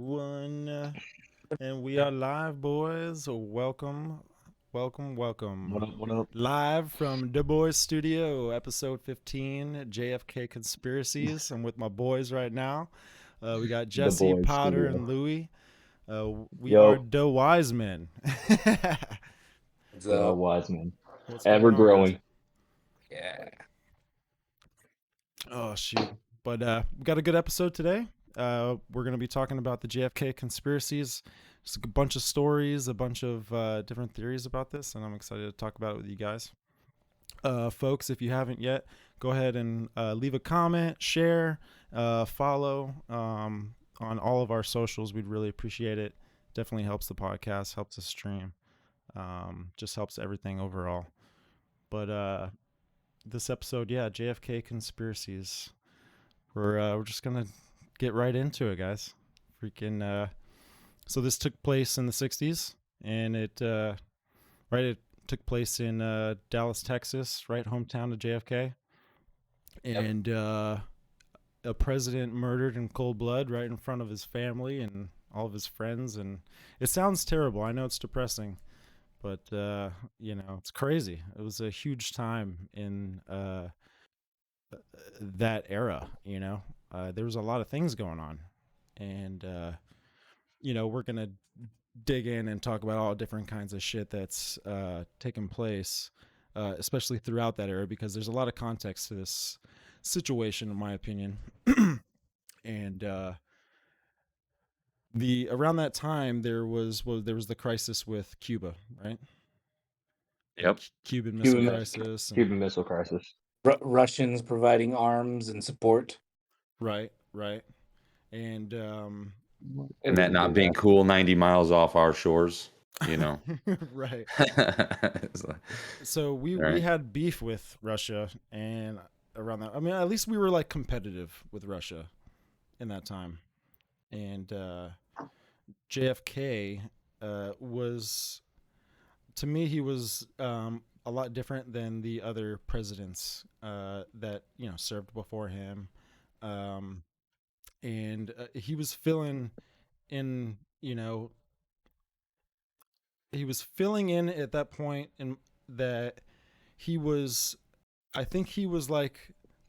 One, and we are live, boys. Welcome, welcome, What welcome. up? What up? Live from Du Bois Studio, episode 15, JFK Conspiracies. I'm with my boys right now. We got The Jesse, boys Potter, studio. and Louie. We are Yo, the Wise Men. What's the up? Wiseman. What's Ever going on, guys? growing. Yeah. Oh, shoot. But we got a good episode today. We're going to be talking about the JFK conspiracies. Just a bunch of stories, a bunch of different theories about this, and I'm excited to talk about it with you guys. Folks, if you haven't yet, go ahead and leave a comment, share, follow on all of our socials. We'd really appreciate it. Definitely helps the podcast, helps us stream, just helps everything overall. But this episode, yeah, JFK conspiracies. We're just gonna get right into it, guys. Freaking so this took place in the '60s, and it took place in Dallas, Texas, right hometown of JFK, Yep. and a president murdered in cold blood right in front of his family and all of his friends, and it sounds terrible. I know it's depressing, but it's crazy. It was a huge time in that era. There was a lot of things going on, and we're gonna dig in and talk about all different kinds of shit that's taken place, especially throughout that era, because there's a lot of context to this situation, in my opinion. And the around that time there was the crisis with Cuba, right? The Yep. Cuban Missile Cuban, Crisis, and Cuban Missile Crisis. Russians providing arms and support. right, and And that not being cool 90 miles off our shores, right. It's like, So we right. had beef with Russia, and around that, I mean, at least we were like competitive with Russia in that time. And JFK was, to me, he was a lot different than the other presidents that served before him, um, and he was filling in. He was filling in at that point, in that he was, I think he was like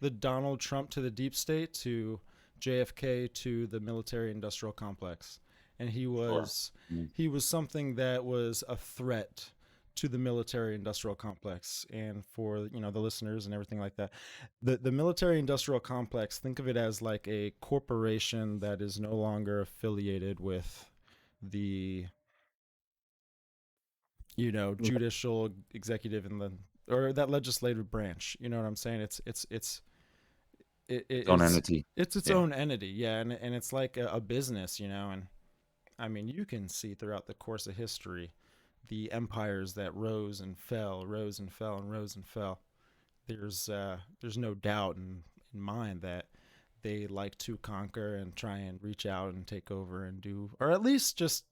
the Donald Trump to the deep state, to JFK to the military industrial complex. And he Sure. was he was something that was a threat to the military industrial complex. And for the listeners and everything like that, the military industrial complex, think of it as like a corporation that is no longer affiliated with the judicial, executive, and the or that legislative branch. You know what I'm saying? Its own It's entity. it's its Yeah. own entity, yeah, and it's like a business, and I mean, you can see throughout the course of history the empires that rose and fell, rose and fell, and rose and fell. There's no doubt in mind that they like to conquer and try and reach out and take over and do, or at least just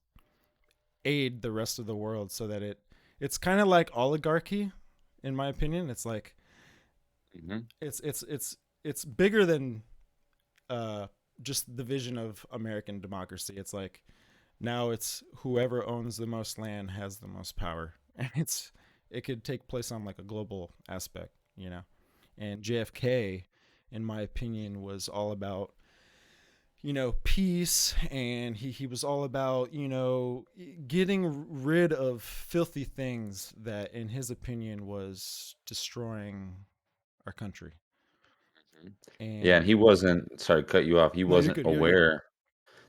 aid the rest of the world, so that it's kind of like oligarchy, in my opinion. It's like hmm it's bigger than uh just the vision of American democracy. It's like now it's whoever owns the most land has the most power, and it could take place on like a global aspect. And JFK, in my opinion, was all about peace, and he was all about getting rid of filthy things that, in his opinion, was destroying our country. Yeah, and And he wasn't, sorry to cut you off, he no, you're wasn't good, you're good. aware.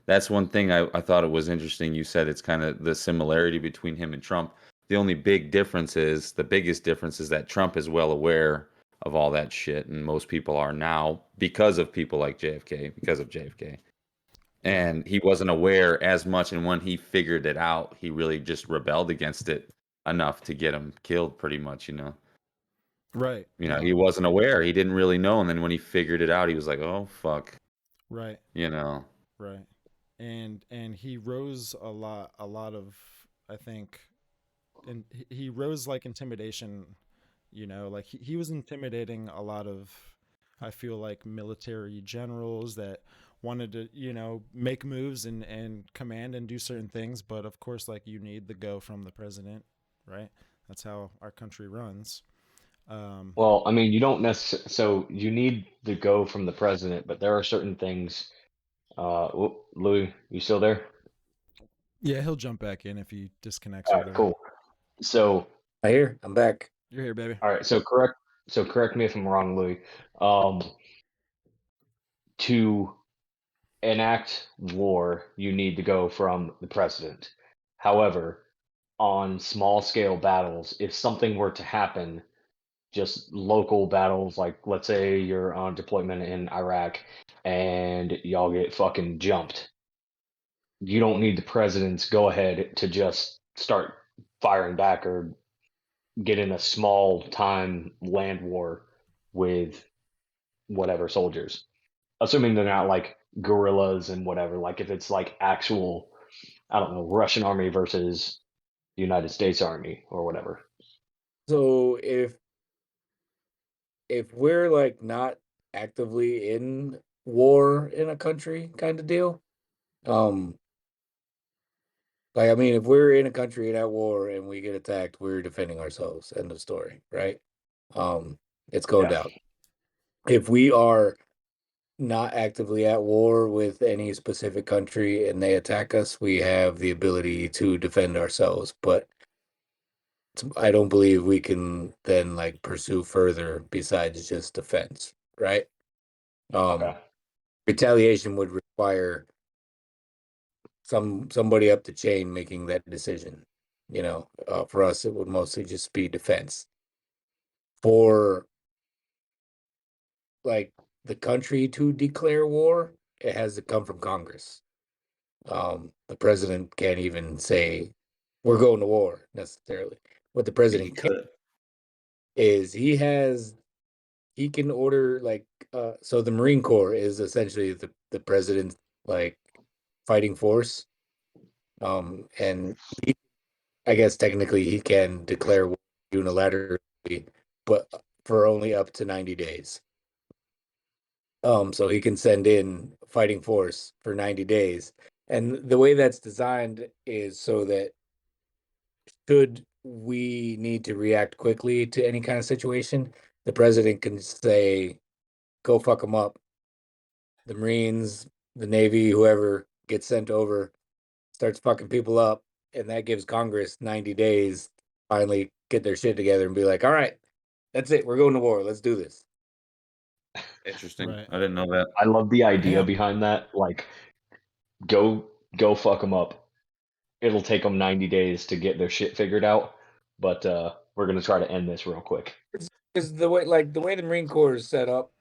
That's one thing I thought it was interesting. You said it's kind of the similarity between him and Trump. The only the biggest difference is that Trump is well aware of all that shit, and most people are now because of people like JFK, because of JFK. Right, And he wasn't aware as much, and when he figured it out, he really just rebelled against it enough to get him killed, pretty much. right, He wasn't aware, he didn't really know, and then when he figured it out, he was like, oh fuck right, you know right. And he rose a lot of, I think, and he rose like intimidation. Like he was intimidating a lot of, I feel like, military generals that wanted to, make moves and command and do certain things. But of course, like, you need the go from the president, right? That's how our country runs. Well, I mean, you don't necessarily, so you need the go from the president, but there are certain things. Louis, you still there? Yeah, he'll jump back in if he disconnects All or right, whatever. cool. So, I'm back. You're here, baby. all right, so correct me if I'm wrong, Louis. To enact war, you need to go from the president. However, on small scale battles, if something were to happen, just local battles, like let's say you're on deployment in Iraq and y'all get fucking jumped, you don't need the president's go ahead to just start firing back or get in a small time land war with whatever soldiers, assuming they're not like guerrillas and whatever. Like if it's like actual, I don't know, Russian army versus United States army or whatever. So if we're like not actively in war in a country kind of deal, like I mean, if we're in a country in at war and we get attacked, we're defending ourselves. End of story, right? It's going Yeah. down. If we are not actively at war with any specific country and they attack us, we have the ability to defend ourselves. But I don't believe we can then like pursue further besides just defense, right? Okay. Retaliation would require somebody up the chain making that decision. For us, it would mostly just be defense. For like the country to declare war, it has to come from Congress. The president can't even say we're going to war necessarily. What the He president can could. is he can order like so the Marine Corps is essentially the president's like fighting force. And I guess technically he can declare war unilaterally, but for only up to 90 days. So he can send in fighting force for 90 days. And the way that's designed is so that should we need to react quickly to any kind of situation, the president can say, go fuck them up. The Marines, the Navy, whoever gets sent over, starts fucking people up. And that gives Congress 90 days to finally get their shit together and be like, all right, that's it. We're going to war. Let's do this. Interesting. Right. I didn't know that. I love the idea Yeah. behind that. Like, go fuck them up. It'll take them 90 days to get their shit figured out, but we're gonna try to end this real quick. Because the way the Marine Corps is set up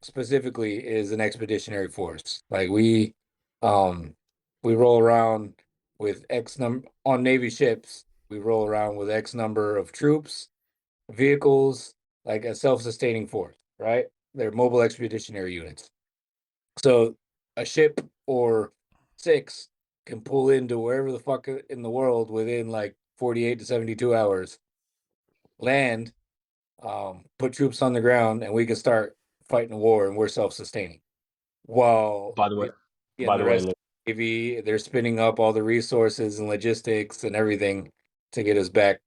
specifically is an expeditionary force. Like we roll around with X number on Navy ships. We roll around with X number of troops, vehicles, like a self-sustaining force, right? They're mobile expeditionary units. So a ship or six can pull into wherever the fuck in the world within like 48 to 72 hours, land, put troops on the ground, and we can start fighting a war, and we're self-sustaining. While By the way, the rest of the Navy, they're spinning up all the resources and logistics and everything to get us back,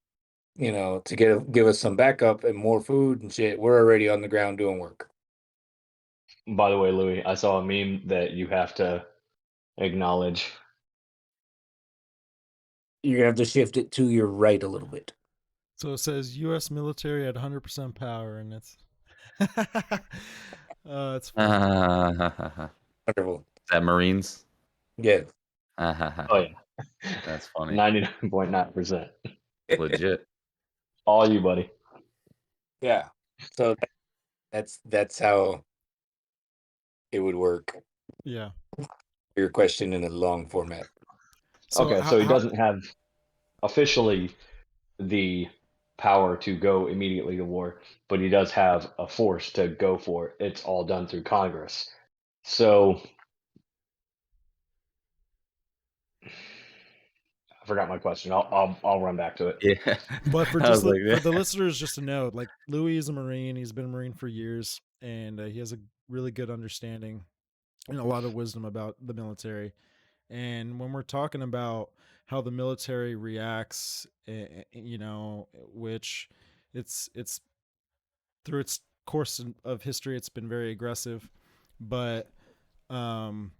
to give us some backup and more food and shit. We're already on the ground doing work. by the way, Louis, I saw a meme that you have to acknowledge. You're gonna have to shift it to your right a little bit. So it says U.S. military at 100% power, and it's it's funny. Wonderful. Is that Marines? Yeah. Oh yeah, That's funny. 99.9%. Legit. All you, buddy. Yeah. So that's how it would work. Yeah. Your question in a long format. So Okay, so he doesn't have officially the power to go immediately to war, but he does have a force to go for it. It's all done through Congress. So I forgot my question. I'll run back to it. Yeah. But for I was just like, for the listeners, just to know, like, Louis is a Marine. He's been a Marine for years, and he has a really good understanding and a lot of wisdom about the military. And when we're talking about how the military reacts, which it's through its course of history, it's been very aggressive. But um,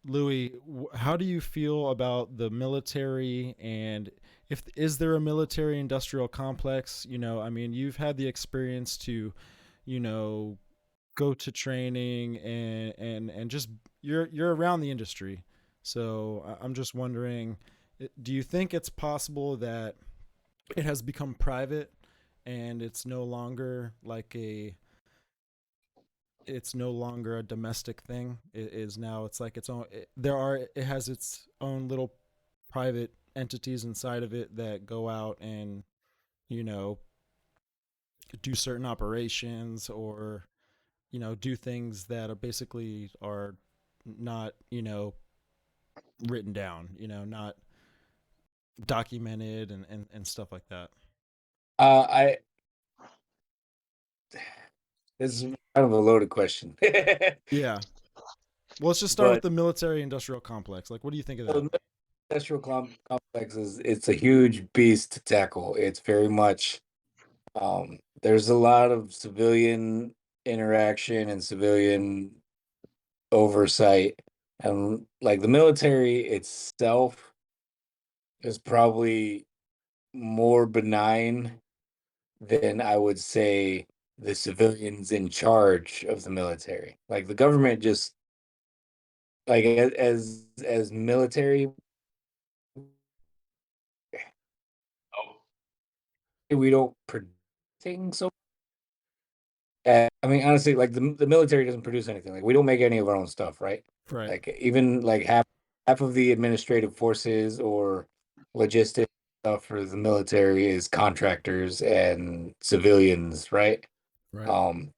Louis, how do you feel about the military, and if is there a military industrial complex? I mean, you've had the experience to, you know, go to training and just you're around the industry. So I'm just wondering, do you think it's possible that it has become private and it's no longer a domestic thing? It is now, it's like its own, it has its own little private entities inside of it that go out and, you know, do certain operations, or do things that are basically are not, written down, not documented, and stuff like that. I This is kind of a loaded question. Yeah. Well, let's just start with But the military industrial complex. Like, what do you think of that? the industrial complex it's a huge beast to tackle. It's very much there's a lot of civilian interaction and civilian oversight, and like the military itself is probably more benign than I would say the civilians in charge of the military. Like the government just like as military, we don't produce things so. I mean, honestly, like the military doesn't produce anything. Like we don't make any of our own stuff, right? Right. Like even like half of the administrative forces or logistics stuff for the military is contractors and civilians, right? Right. Um,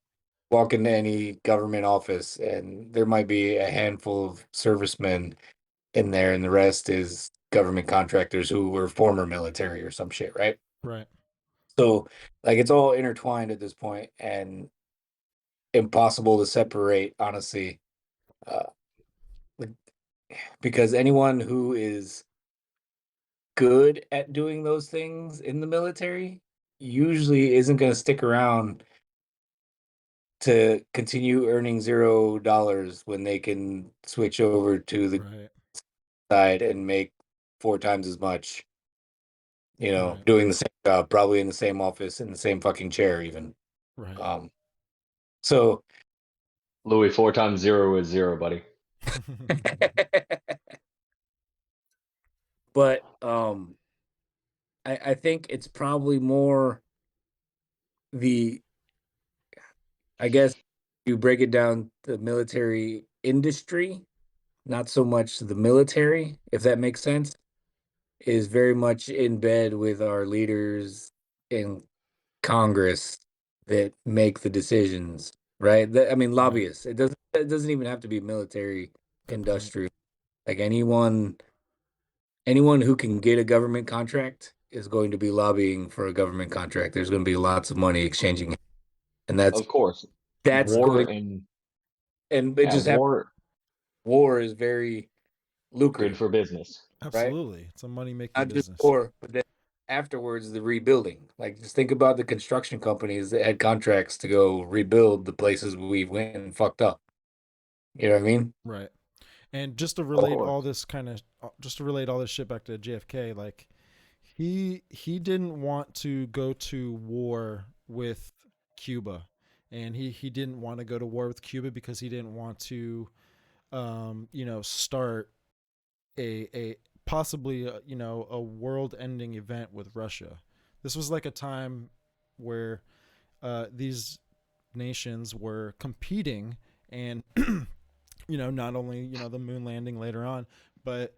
walk into any government office and there might be a handful of servicemen in there, and the rest is government contractors who were former military or some shit, right? Right. So like it's all intertwined at this point and impossible to separate, honestly. Uh, like, because anyone who is good at doing those things in the military usually isn't going to stick around to continue earning $0 when they can switch over to the Right. side and make 4 times as much, Right. doing the same job, probably in the same office, in the same fucking chair, even. Right. Um, so, Louis, 4 times 0 is 0, buddy. but I think it's probably more the, I guess, you break it down, the military industry, not so much the military, if that makes sense, is very much in bed with our leaders in Congress that make the decisions, right? I mean, Right. lobbyists. It doesn't even have to be military, Good point. industrial. Like anyone who can get a government contract is going to be lobbying for a government contract. There's going to be lots of money exchanging, and Of course. that's War going, and and it yeah, just happens. war War is very good lucrative, for business. right? Absolutely. It's a money making Not just business. war, but then afterwards the rebuilding. Like just think about the construction companies that had contracts to go rebuild the places we went and fucked up. You know what I mean? Right. And just to Of relate all course. this shit back to JFK, like he didn't want to go to war with Cuba, and he didn't want to go to war with Cuba because he didn't want to, start a possibly a world-ending event with Russia. This was like a time where these nations were competing, and not only the moon landing later on, but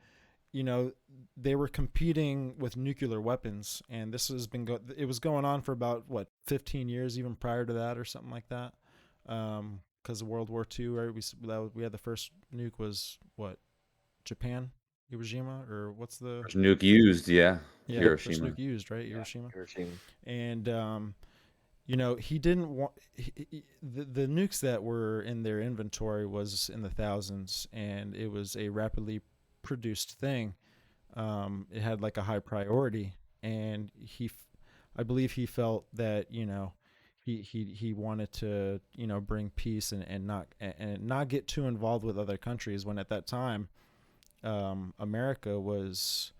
you know they were competing with nuclear weapons, and this has been it was going on for about what 15 years, even prior to that or something like that. Because of World War II, right? We had the first nuke was what, Japan, Hiroshima, or what's the, First nuke used, yeah, yeah, first Hiroshima. nuke used, right? Yeah, Hiroshima. Hiroshima. And he didn't want the nukes that were in their inventory was in the thousands, and it was a rapidly produced thing. It had like a high priority, and I believe he felt that he wanted to bring peace and not get too involved with other countries when at that time America was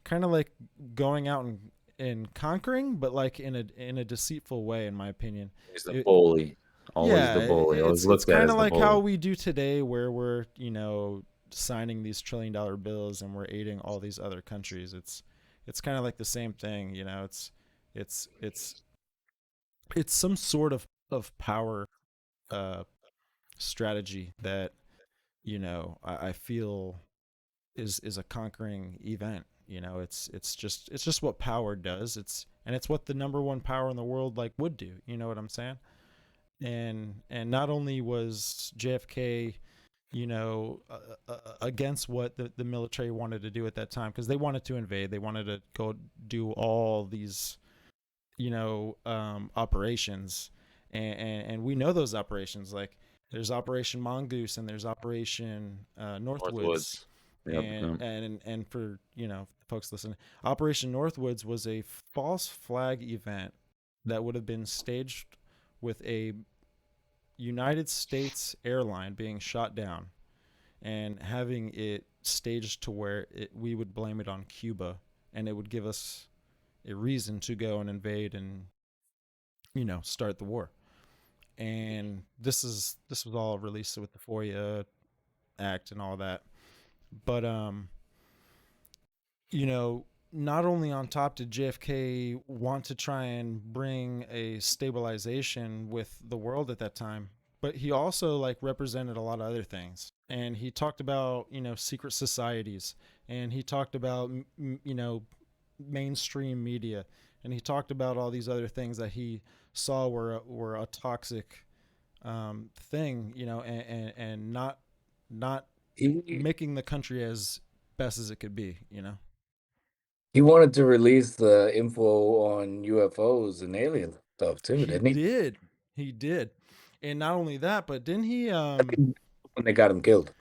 kind of like going out and conquering, but like in a deceitful way, in my opinion. He's the It, bully. Always yeah, the bully. Always it's looked at kind as of the like how bully. we do today, where we're signing these $1 trillion bills and we're aiding all these other countries. It's kind of like the same thing. It's it's it's some sort of power uh, strategy that I feel is a conquering event. It's just what power does. It's what the number one power in the world like would do. You know what I'm saying? And not only was JFK against what the military wanted to do at that time, because they wanted to invade, they wanted to go do all these operations, and we know those operations. Like there's Operation Mongoose and there's Operation Northwoods, Northwoods. Yep. Yep. and for folks listening, Operation Northwoods was a false flag event that would have been staged with a United States airline being shot down and having it staged to where we would blame it on Cuba, and it would give us a reason to go and invade and start the war. And this was all released with the FOIA Act and all that. But not only on top did JFK want to try and bring a stabilization with the world at that time, but he also like represented a lot of other things. And he talked about, secret societies, and he talked about, mainstream media, and he talked about all these other things that he saw were a toxic thing, and not He making the country as best as it could be. he wanted to release the info on UFOs and alien stuff too, He didn't he? did. He did. And not only that, but didn't he I think when they got him killed.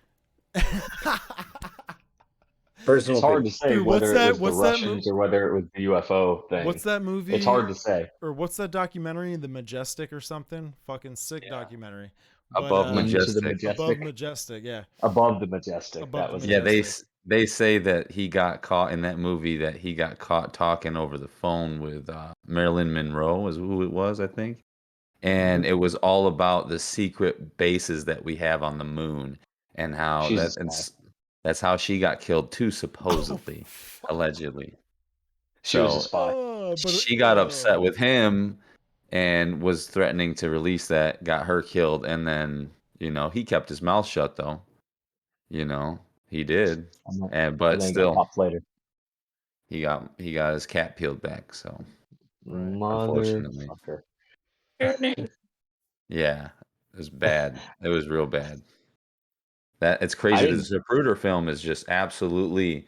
It's Personal hard opinion. to say Dude, whether it was the Russians or whether it was the UFO what's thing. that It's movie, hard to say. or what's that documentary, The Majestic or something? Fucking sick Yeah. documentary. But Above Into the Majestic. Above majestic, Majestic, yeah. above the majestic. Above That the was Yeah, it. Majestic. they say that he got caught in that movie, that he got caught talking over the phone with Marilyn Monroe is who it was, I think. And Mhm. it was all about the secret bases that we have on the moon, and how She's a spy. that's how she got killed too, Oh supposedly, fuck. allegedly. She was a So spy. But she got upset with him and was threatening to release that, got her killed, and then, he kept his mouth shut though. He did. And then, But and then he got still, popped later. he got his cat peeled back, so right. unfortunately. Motherfucker. Yeah, it was bad. It was real bad. That it's I crazy. The didn't. Zapruder film is just absolutely.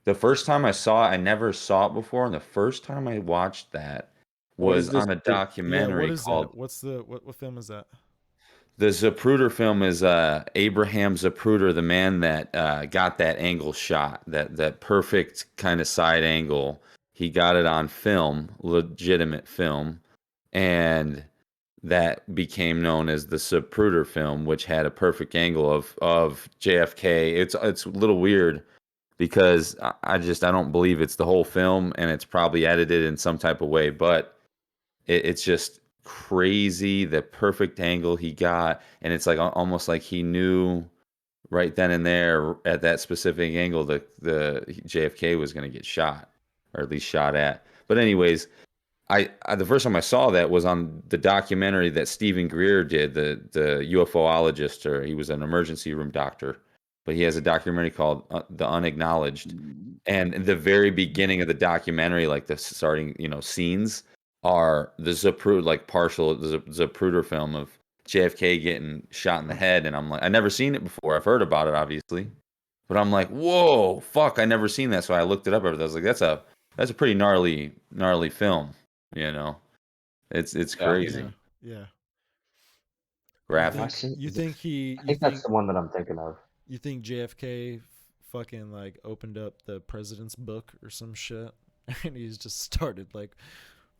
The first time I saw it, I never saw it before, and the first time I watched that What was is this? on a Yeah, what documentary is that? called. What's the what film is that? The Zapruder film is Abraham Zapruder, the man that got that angle shot, that perfect kind of side angle. He got it on film, legitimate film, and that became known as the Zapruder film, which had a perfect angle of JFK. It's a little weird because I don't believe it's the whole film, and it's probably edited in some type of way, but it's just crazy the perfect angle he got, and it's like almost like he knew right then and there at that specific angle that the JFK was going to get shot, or at least shot at. But anyways, I the first time I saw that was on the documentary that Stephen Greer did, the UFOologist, or he was an emergency room doctor, but he has a documentary called The Unacknowledged. And in the very beginning of the documentary, like the starting, scenes are the Zapruder, like partial Zapruder film of JFK getting shot in the head. And I'm like, I never seen it before. I've heard about it, obviously, but I'm like, whoa, fuck, I never seen that. So I looked it up. I was like, that's a pretty gnarly film, you know. It's Yeah. crazy. Yeah. Graphic. You think I think that's the one that I'm thinking of. you think JFK fucking like opened up the president's book or some shit, and he's just started like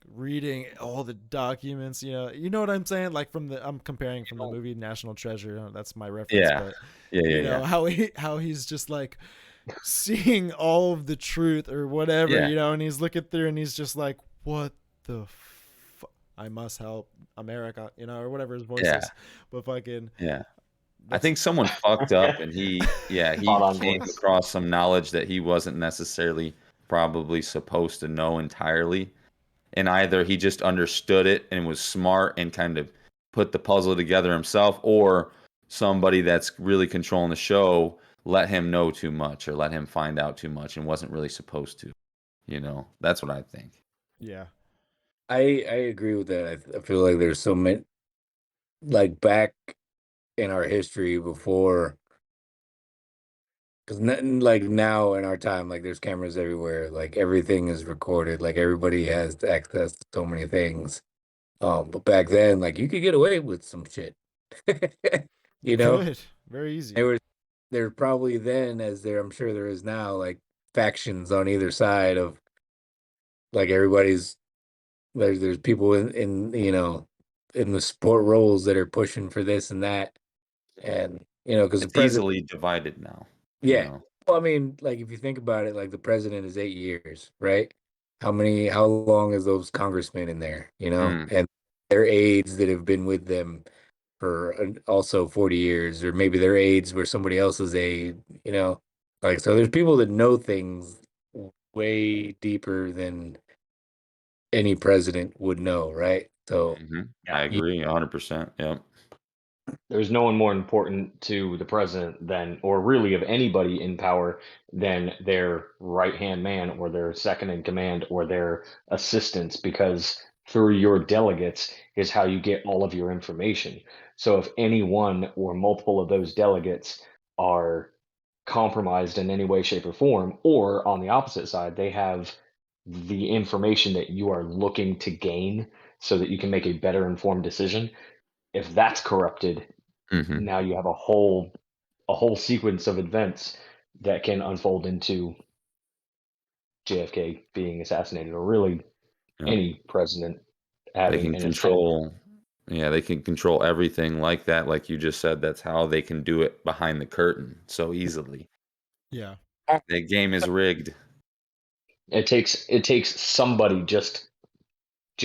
reading all the documents. You know what I'm saying? Like I'm comparing from the movie National Treasure. That's my reference, Yeah. but Yeah. how he's just like seeing all of the truth or whatever, Yeah. and he's looking through and he's just like, what the. I must help America, or whatever his voice Yeah. is, but fucking Yeah. I that's think someone fucked up and he Spot on came voice. across some knowledge that he wasn't necessarily probably supposed to know entirely. And either he just understood it and was smart and kind of put the puzzle together himself, or somebody that's really controlling the show let him know too much or let him find out too much and wasn't really supposed to. That's what I think. yeah. I agree with that. I feel like there's so many, like back in our history before, because like now in our time, like there's cameras everywhere, like everything is recorded, like everybody has access to so many things. But back then, like you could get away with some shit, You you know. could very easy. There was there probably then, as there I'm sure there is now, like factions on either side of like everybody's there's people in in the sport roles that are pushing for this and that, and because the It's president, easily divided now, you yeah. know. Well, I mean, like if you think about it, like the president is 8 years, right? How long is those congressmen in there, Mm. and their aides that have been with them for also 40 years, or maybe their aides were somebody else's aide, like so there's people that know things way deeper than any president would know, right? So Hmm. I Yeah. you, agree 100%. Yep. There's no one more important to the president than, or really of anybody in power, than their right hand man or their second in command or their assistants, because through your delegates is how you get all of your information. So if any one or multiple of those delegates are compromised in any way, shape, or form, or on the opposite side, they have the information that you are looking to gain so that you can make a better informed decision. If that's corrupted, Hmm. now you have a whole sequence of events that can unfold into JFK being assassinated, or really Yep. any president They having can an attempt. control, yeah, they can control everything like that. Like you just said, that's how they can do it behind the curtain so easily. Yeah. The game is rigged. It takes somebody, just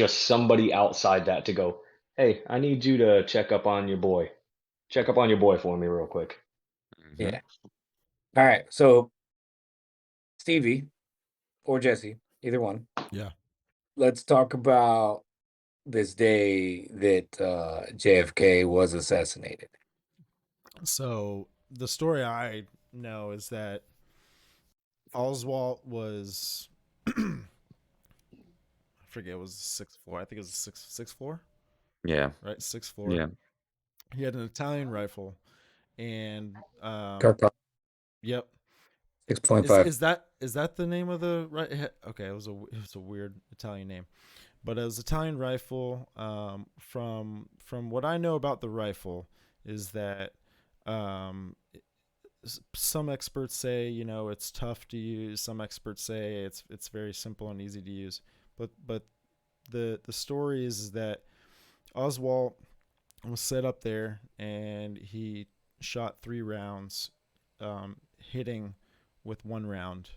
somebody outside that, to go, hey, I need you to check up on your boy. Check up on your boy for me real quick. Hmm. yeah. All right, so Stevie or Jesse, either one. Yeah. Let's talk about this day that JFK was assassinated. So the story I know is that Oswald was I forget, it was the sixth floor. I think it was the sixth floor, Yeah. right? Sixth floor. Yeah. He had an Italian rifle, and Kirk yep. 6.5. Is that the name of the right? Okay, it was a weird Italian name, but it was Italian rifle. From what I know about the rifle is that um, some experts say it's tough to use. Some experts say it's very simple and easy to use. But the story is that Oswald was set up there and he shot 3 rounds, hitting with 1 round.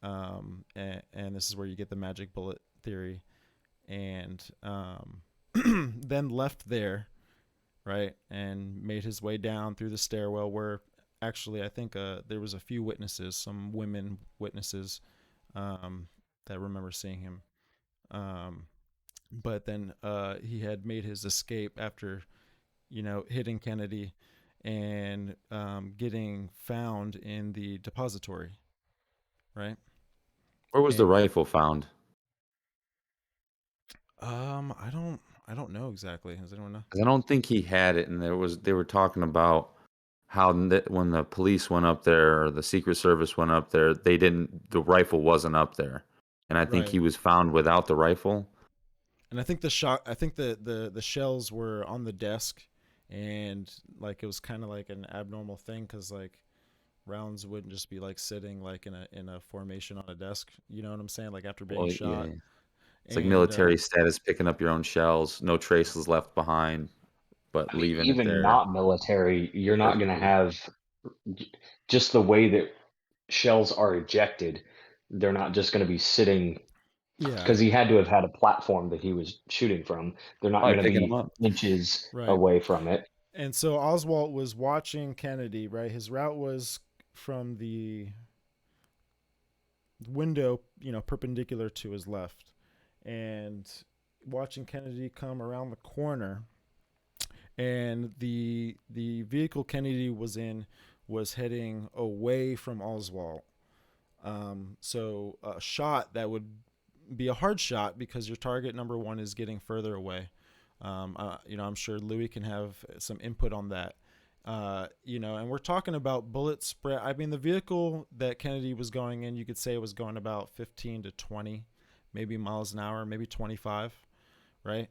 And this is where you get the magic bullet theory. And then left there, right, and made his way down through the stairwell where actually I think there was a few witnesses, some women witnesses, that remember seeing him. Um, but then he had made his escape after hitting Kennedy and getting found in the depository, right? Where was the And rifle found? I don't know exactly. Does anyone know? 'Cause I don't think he had it, and they were talking about how when the police went up there or the Secret Service went up there, the rifle wasn't up there, and I think Right. he was found without the rifle. And I think the shells were on the desk, and like it was kind of like an abnormal thing because like rounds wouldn't just be like sitting like in a formation on a desk. You know what I'm saying? Like after being Well, shot, yeah. It's like and military status, picking up your own shells, no traces left behind, but I mean, leaving it even there not military, you're not going to perfectly. have just the way that shells are ejected. They're not just going to be sitting yeah, because he had to have had a platform that he was shooting from. They're not Probably going to picking them be up. inches right. away from it. And so Oswald was watching Kennedy. Right, his route was from the window, perpendicular to his left, and watching Kennedy come around the corner, and the vehicle Kennedy was in was heading away from Oswald. So a shot that would be a hard shot because your target number one is getting further away. I'm sure Louis can have some input on that. And we're talking about bullet spread. I mean, the vehicle that Kennedy was going in, you could say it was going about 15 to 20, maybe miles an hour, maybe 25, right?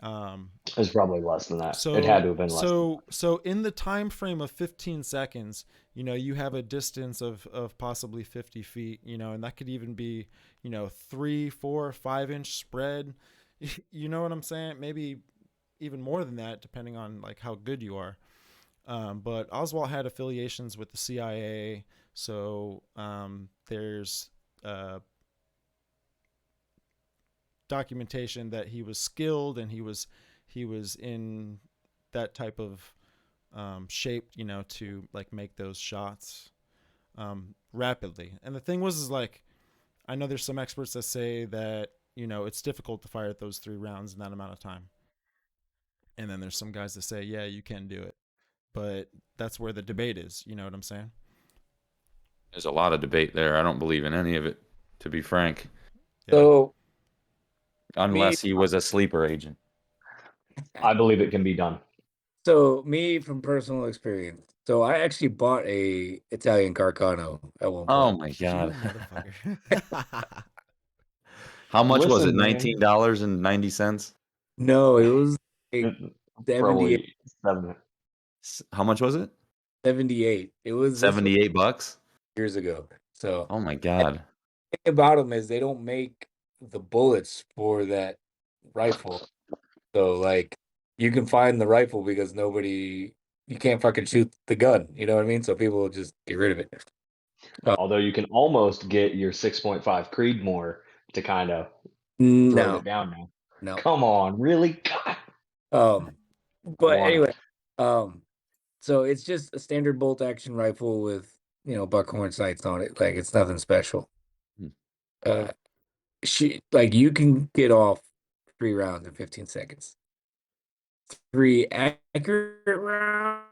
Um, It's probably less than that. It had so to have been less than so in the time frame of 15 seconds, you have a distance of possibly 50 feet, and that could even be, 3, 4, 5 inch spread. You know what I'm saying? Maybe even more than that, depending on like how good you are. But Oswald had affiliations with the CIA, so there's uh, documentation that he was skilled and he was in that type of shape, to like make those shots rapidly. And the thing was, is like, I know there's some experts that say that it's difficult to fire those 3 rounds in that amount of time, and then there's some guys that say, yeah, you can do it. But that's where the debate is. You know what I'm saying? There's a lot of debate there. I don't believe in any of it, to be frank, Yeah. So me, unless he was a sleeper agent. I believe it can be done. me from personal experience. So I actually bought a Italian Carcano at one Oh point. my You god. motherfucker. How much was it? Listen, man, $19.90? No, it was like it- 78, probably 7. How much was it? 78. This was $78? years ago. So Oh my god. the thing about them is they don't make the bullets for that rifle. So like you can find the rifle because you can't fucking shoot the gun. You know what I mean? So people will just get rid of it. Although you can almost get your 6.5 Creedmoor to kind of throw No, it down now. no. Come on, really? God, Um, I but want it. anyway, um, so it's just a standard bolt action rifle with buckhorn sights on it. Like it's nothing special. Hmm. Like you can get off 3 rounds in 15 seconds. 3 accurate rounds,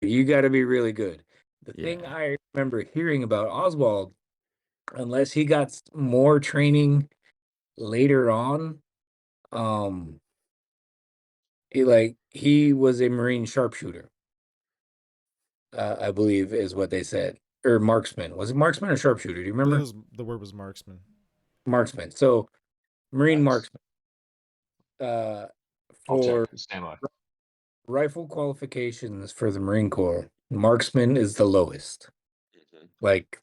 you got to be really good. The thing Yeah. I remember hearing about Oswald, unless he got more training later on, um, he was a Marine sharpshooter. I believe is what they said, or marksman. Was it marksman or sharpshooter? Do you I believe remember? the word was marksman. Marksman. So Marine That's, marksman. Uh, I'll for check. Stand by. rifle qualifications for the Marine Corps, marksman is the lowest. Mhm. Like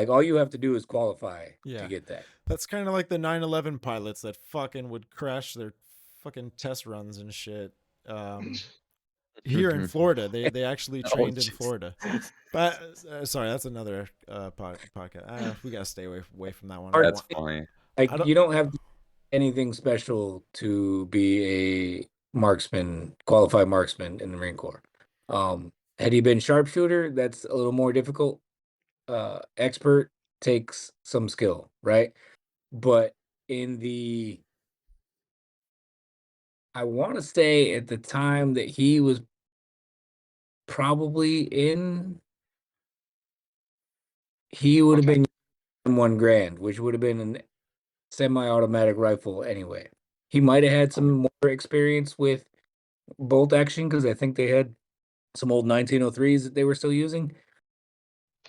all you have to do is qualify to Yeah. get that. That's kind of like the 9/11 pilots that fucking would crash their fucking test runs and shit. Here in Florida, they actually Oh, trained in jeez. Florida. But sorry, that's another podcast. We gotta stay away from that one. I don't That's want. funny. I don't. You don't have anything special to be a qualified marksman in the Marine Corps. Had he been sharpshooter, that's a little more difficult. Expert takes some skill, right? But in the I want to say at the time that he was probably in, he would have Okay. been in 1 grand, which would have been an semi-automatic rifle anyway. He might have had some more experience with bolt action because I think they had some old 1903s that they were still using.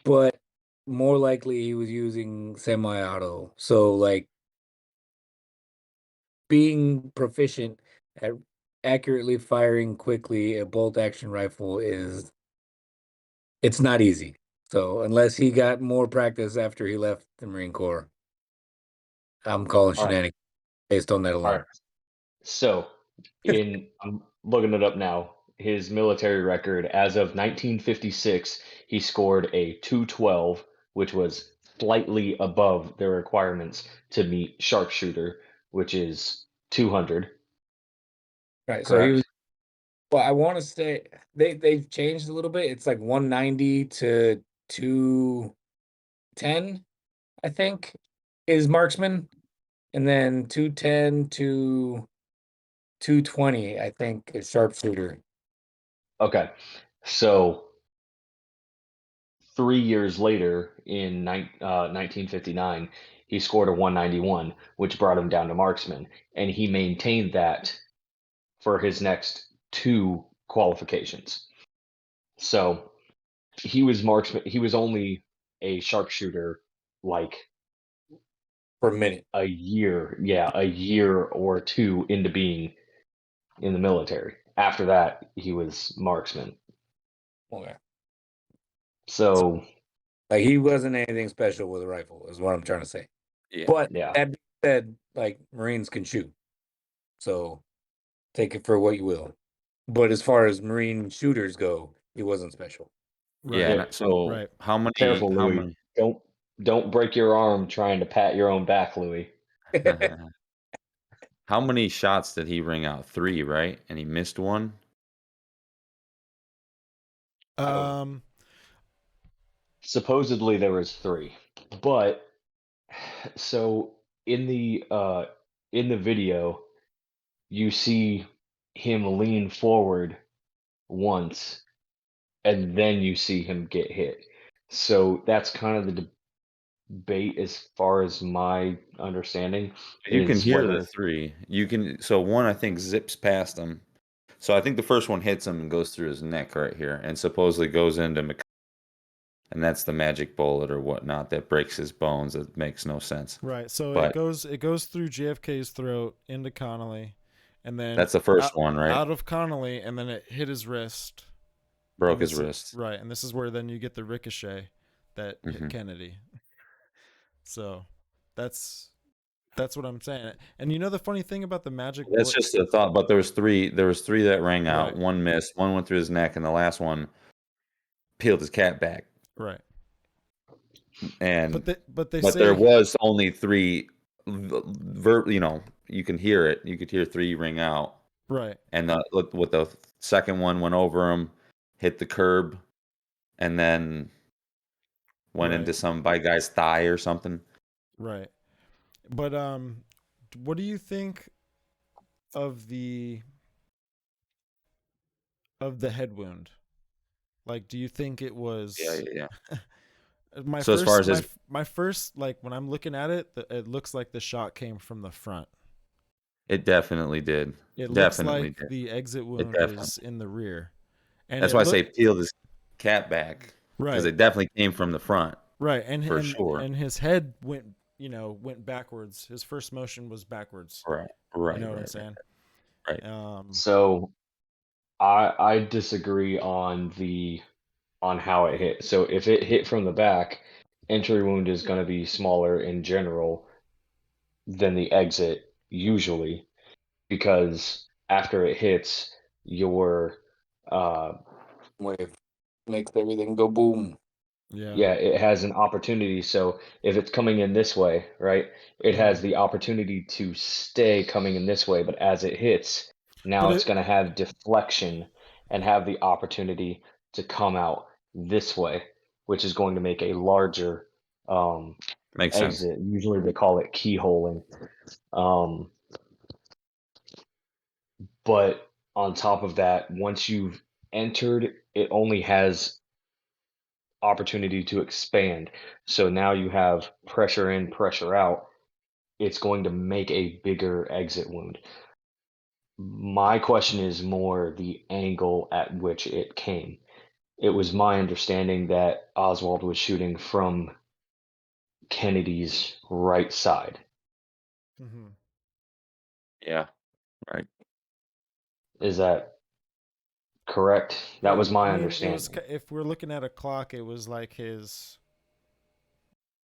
But more likely he was using semi-auto. So like being proficient at accurately firing quickly a bolt action rifle it's not easy. So unless he got more practice after he left the Marine Corps, I'm calling All right. shenanigans based on that All right. alone. So, I'm looking it up now. His military record as of 1956, he scored a 212, which was slightly above the requirements to meet sharpshooter, which is 200. Right. So he was Correct? well, I want to say they've changed a little bit. It's like 190 to 210, I think, is marksman, and then 210 to 220, I think, is sharpshooter. Okay. So 3 years later, in 1959, he scored a 191, which brought him down to marksman, and he maintained that for his next two qualifications. So he was marksman. He was only a sharpshooter like For a minute. a year, yeah, a year or two into being in the military. After that, he was marksman. Okay. So Like he wasn't anything special with a rifle, is what I'm trying to say. Yeah. But yeah, that being said, like Marines can shoot. So take it for what you will. But as far as Marine shooters go, he wasn't special. Right. Yeah. yeah. And so Right. how many? Careful, How Louis. many? Don't break your arm trying to pat your own back, Louis. How many shots did he ring out? 3, right? And he missed one. I don't know. Um. Supposedly there was three, but so in the video you see him lean forward once and then you see him get hit. So that's kind of the debate as far as my understanding You can is hear the whether 3. You can. So one, I think, zips past him. So I think the first one hits him and goes through his neck right here, and supposedly goes into and that's the magic bullet or whatnot that breaks his bones. It makes no sense. Right. So But it goes through JFK's throat into Connolly, and then that's the first out one, right? out of Connolly, and then it hit his wrist. Broke And his this wrist. right, and this is where then you get the ricochet that hit Hmm. Kennedy. So that's what I'm saying. And you know the funny thing about the magic That's bullet, just a thought. But there was 3. There was 3 that rang out. right? One missed. One went through his neck, and the last one peeled his cat back. Right. And But they but there say was only 3. You can hear it. You could hear 3 ring out. right, And with the second one went over him, hit the curb, and then went right, into some by guy's thigh or something. right. But what do you think of the head wound? Like, do you think it Yeah, was yeah, yeah. my So as far first as his, my first, like, when I'm looking at it, it looks like the shot came from the front. it definitely did, It looks definitely like did. the exit It wound definitely. is in the rear, and That's it why I say look peeled his cat back because right, it definitely came from the front right, for sure. and his head went backwards. His first motion was backwards. Right, You right, know what I'm right, right, saying? right. so I disagree on how it hit. So if it hit from the back, entry wound is going to be smaller in general than the exit usually because after it hits your uh Wave makes everything go boom. Yeah, yeah, it has an opportunity. So if it's coming in this way, right, it has mhm. the opportunity to stay coming in this way, but as it hits, now But it's it going to have deflection and have the opportunity to come out this way, which is going to make a larger um Makes sense. exit. Usually they call it keyholing. Um, but on top of that, once you've entered, it only has opportunity to expand. So now you have pressure in, pressure out. It's going to make a bigger exit wound. My question is more the angle at which it came. it was my understanding that Oswald was shooting from Kennedy's right side. Mm-hmm. Yeah, right. Is that correct? That was I my mean, it was understanding. if we're looking at a clock, it was like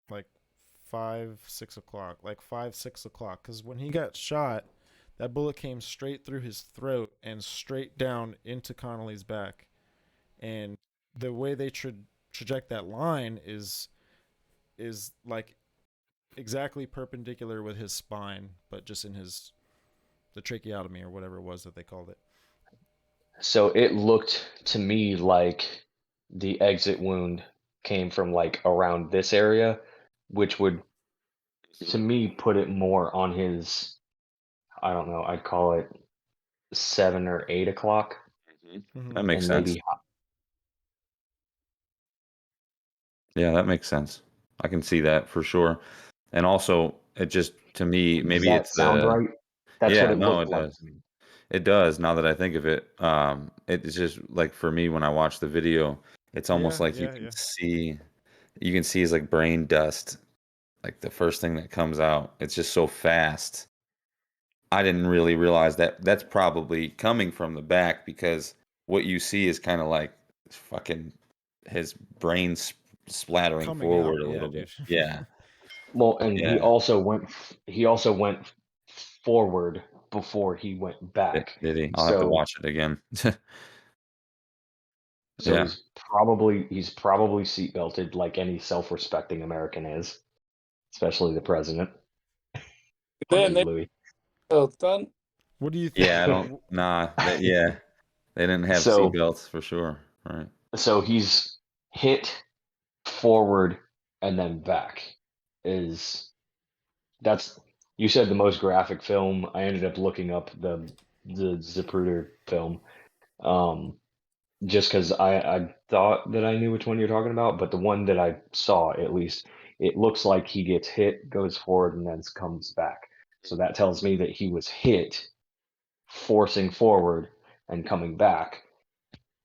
like 5, 6 o'clock, like 5, 6 o'clock. Because when he got shot, that bullet came straight through his throat and straight down into Connolly's back. And the way they traject that line is like exactly perpendicular with his spine, but just in the tracheotomy or whatever it was that they called it. So it looked to me like the exit wound came from like around this area, which would to me put it more on his, I don't know, I'd call it 7 or 8 o'clock, Mm-hmm. That makes and sense. maybe Yeah, that makes sense. I can see that for sure. And also, it just to me, does maybe that it's sound the right? That's what yeah, it no, looked it like does. to me. It does. Now that I think of it, it's just like for me when I watch the video, it's almost Yeah, like yeah, yeah. you can see his like brain dust, like the first thing that comes out. It's just so fast. I didn't really realize that that's probably coming from the back because what you see is kind of like fucking his brain splattering Coming out, forward a yeah, little dude. bit. Yeah, Well, and yeah. he also went forward before he went back. Did he? I'll have to So watch it again. so Yeah. he's probably seat belted like any self-respecting American is, especially the president. Fuck Then you, they Louis. son. What do you think? Yeah, I don't. Nah. Yeah, they didn't have So seatbelts for sure. Right. so he's hit forward and then back. Is that's You said the most graphic film. I ended up looking up the Zapruder film. Um, just because I thought that I knew which one you're talking about, but the one that I saw, at least, it looks like he gets hit, goes forward, and then comes back. So that tells me that he was hit, forcing forward and coming back,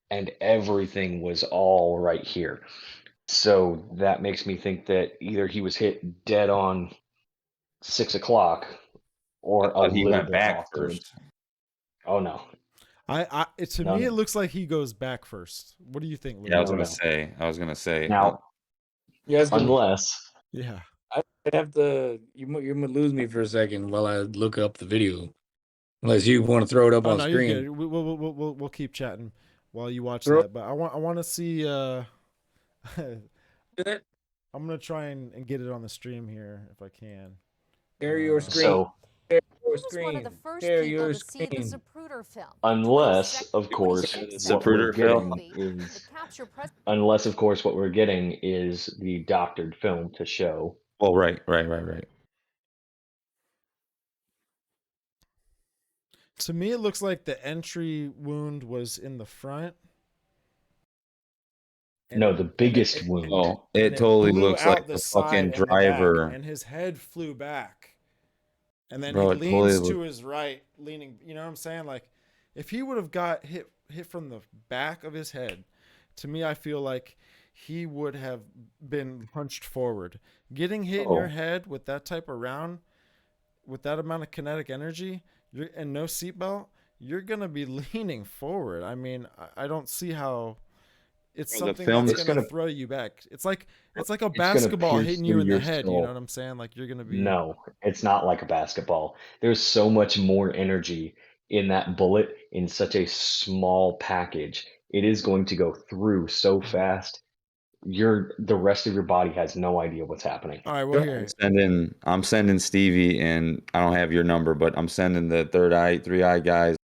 and everything was all right here. So that makes me think that either he was hit dead on 6 o'clock I or a thought he little went bit back off to the. first. Oh no, To no, me, it no, looks like he goes back first. What do you think, Yeah, I Louis? was no, gonna no. say. I was gonna say. Now, You guys can. unless Yeah. I have to. You might lose me for a second while I look up the video. Unless you want to throw it up Oh on no, you're screen. good. We'll keep chatting while you watch Throw that. But I want to see. I'm it. gonna try and get it on the stream here if I can. Share your screen. so, Share your He was one of the screen. first Share people your to see the screen. Zapruder film. unless of course what we're Zapruder film. getting Movie that is captured President unless of course what we're getting is the doctored film to show. Well, right. To me, it looks like the entry wound was in the front, and No, the biggest wound. Oh, it totally blew looks like out the the side fucking and the back, driver, and his head flew back, and then he bro. It totally leans looks. to his right, leaning. You know what I'm saying? Like, if he would have got hit from the back of his head, to me, I feel like he would have been punched forward. Getting hit in your Oh, head with that type of round, with that amount of kinetic energy, and no seatbelt, you're gonna be leaning forward. I mean, I don't see how it's Bro, the something film that's it's gonna gonna throw you back. It's like a it's gonna basketball pierce hitting you through in the your head. You know skull. what I'm saying? Like you're gonna be. No, it's not like a basketball. There's so much more energy in that bullet in such a small package. It is going to go through so fast. The rest of your body has no idea what's happening. All right. Well, here. I'm sending Stevie, and I don't have your number, but I'm sending the third eye, three eye guys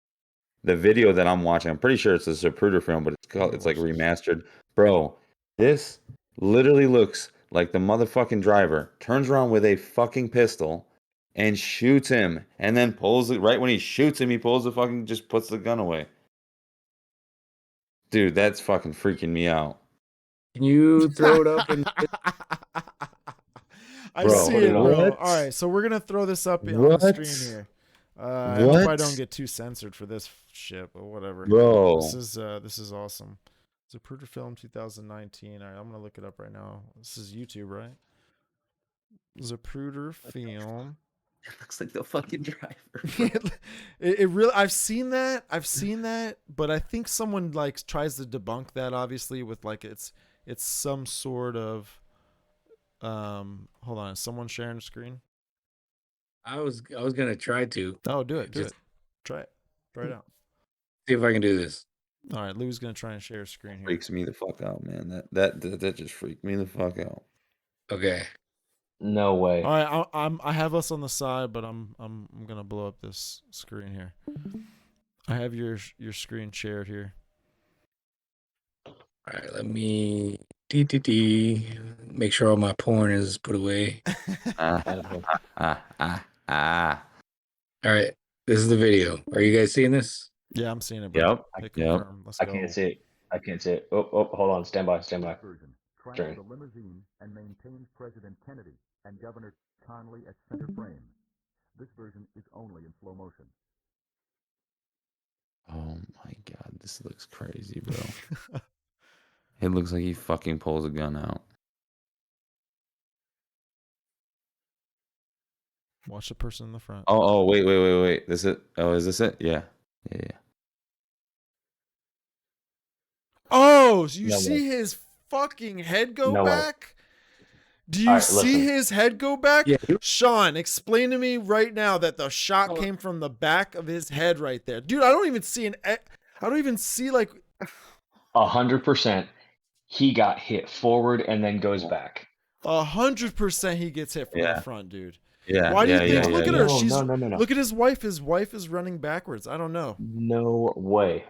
the video that I'm watching. I'm pretty sure it's a Zapruder film, but Let me it's like watch this. remastered. Bro, this literally looks like the motherfucking driver turns around with a fucking pistol and shoots him, and then pulls it right when he shoots him. He pulls the fucking just puts the gun away. Dude, that's fucking freaking me out, Can you throw it up in I Yeah, bro. see put it it, on. bro. What? All right, so we're gonna throw this up on the What? stream here. I hope I don't What, get too censored for this shit, but whatever. bro? This is awesome. Zapruder film 2019. All right, I'm gonna look it up right now. This is YouTube, right? Zapruder film. It looks like the fucking driver. it really. I've seen that, but I think someone like tries to debunk that. Obviously, with like it's some sort of. Hold on. Is someone sharing the screen? I was gonna try to Oh, do it. Just- Try it. Try it out. see if I can do this. All right, Lou's gonna try and share a screen here. Freaks me the fuck out, man. That just freaked me the fuck out. Okay. No way. All right, I have us on the side, but I'm gonna blow up this screen here. I have your screen shared here. All right. Let me make sure all my porn is put away. Ah, All right. This is the video. Are you guys seeing this? Yeah, I'm seeing it, bro. Yep. Hit Yep. confirm. Let's I go. can't see it. I can't see it. Oh, hold on. Stand by. Train. Train. The limousine and maintains President Kennedy and Governor Connally at center frame. This version is only in slow motion. Oh my god, this looks crazy, bro. It looks like he fucking pulls a gun out. Watch the person in the front. Oh, wait. This it? Oh, is this it? Yeah. Oh, so you No see his fucking head go No way. back? Do you All right, see listen. his head go back? Yeah. Sean, explain to me right now that the shot Oh. came from the back of his head right there. Dude, I don't even see I don't even see like 100%. He got hit forward and then goes back. 100% he gets hit from Yeah. the front, dude. Yeah. Why do you think? Yeah, Look at yeah. her. No, She's no. look at his wife. His wife is running backwards. I don't know. No way.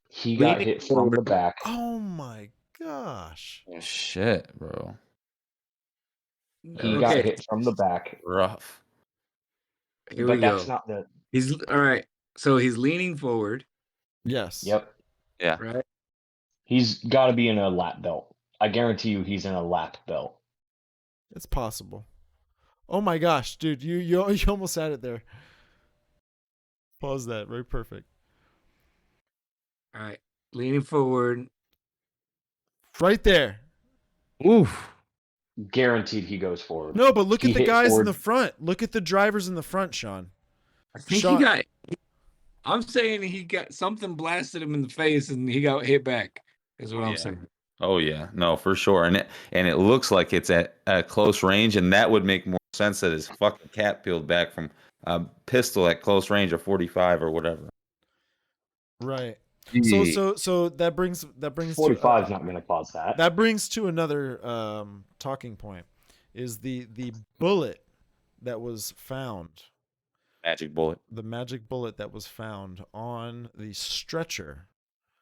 He got Leaning hit from the forward. back. Oh my gosh. Oh, shit, bro. He got hit from the back. Rough. Here But we go. that's not the. He's all right. So he's leaning forward, Yes. Yep. Yeah. right? He's got to be in a lap belt. I guarantee you he's in a lap belt. It's possible. Oh my gosh, dude, you almost had it there. Pause that. Very perfect. All right. Leaning forward. Right there. Oof. Guaranteed he goes forward. No, but look He at the hit guys in forward. the front. Look at the drivers in the front, Sean. I think Sean- he got. I'm saying he got something blasted him in the face and he got hit back. Is what I'm Yeah. saying. Oh yeah, no, for sure. And it looks like it's at a close range, and that would make more sense that his fucking cap peeled back from a pistol at close range of 45 or whatever. Right. Gee. So that brings 45 is not going to cause that. that brings to another talking point is the bullet that was found, Magic bullet. the magic bullet that was found on the stretcher.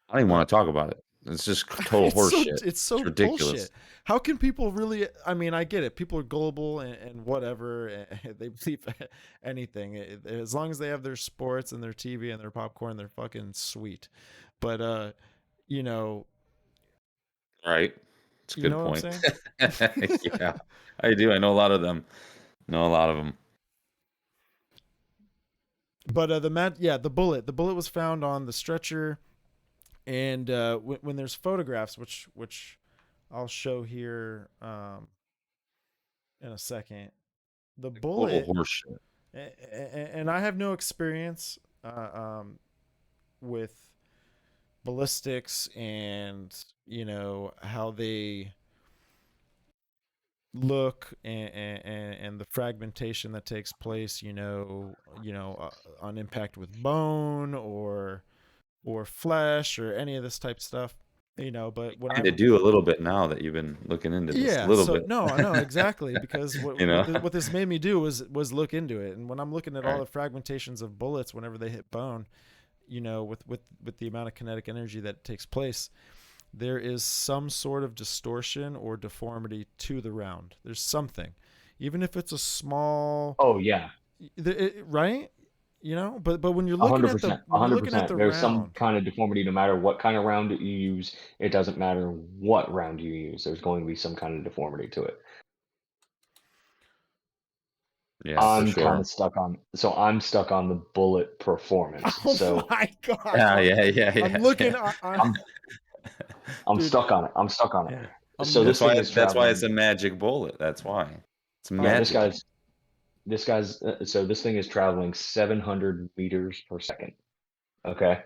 I don't even want to talk about it. It's just total horse shit. It's so ridiculous. bullshit. How can people really? I mean, I get it. People are gullible and whatever. And they believe anything as long as they have their sports and their TV and their popcorn. They're fucking sweet. But you know, Right. It's a you good know point. what I'm saying? Yeah, I do. I know a lot of them. But the bullet was found on the stretcher, and when there's photographs, which I'll show here in a second, the bullet, Total horse shit. and I have no experience with ballistics and how they look and the fragmentation that takes place on impact with bone or flesh or any of this type of stuff, but when I do a little bit now that you've been looking into this a little bit. no, exactly, because what this made me do was look into it. And when I'm looking at all the fragmentations of bullets whenever they hit bone, with the amount of kinetic energy that takes place, there is some sort of distortion or deformity to the round. There's something, even if it's a small. Oh yeah, right. But when you're looking 100%. at the 100%. There's round, some kind of deformity no matter what kind of round you use. It doesn't matter what round you use. There's going to be some kind of deformity to it. Yeah, I'm for sure. kind of stuck on. So I'm stuck on the bullet performance. oh so my god! Yeah. I'm looking. I'm Dude, stuck on it. I'm stuck on it. yeah, I'm So gonna. this thing is That's why traveling. it's a magic bullet. That's why it's Yeah, magic. so this thing is traveling 700 meters per second. Okay,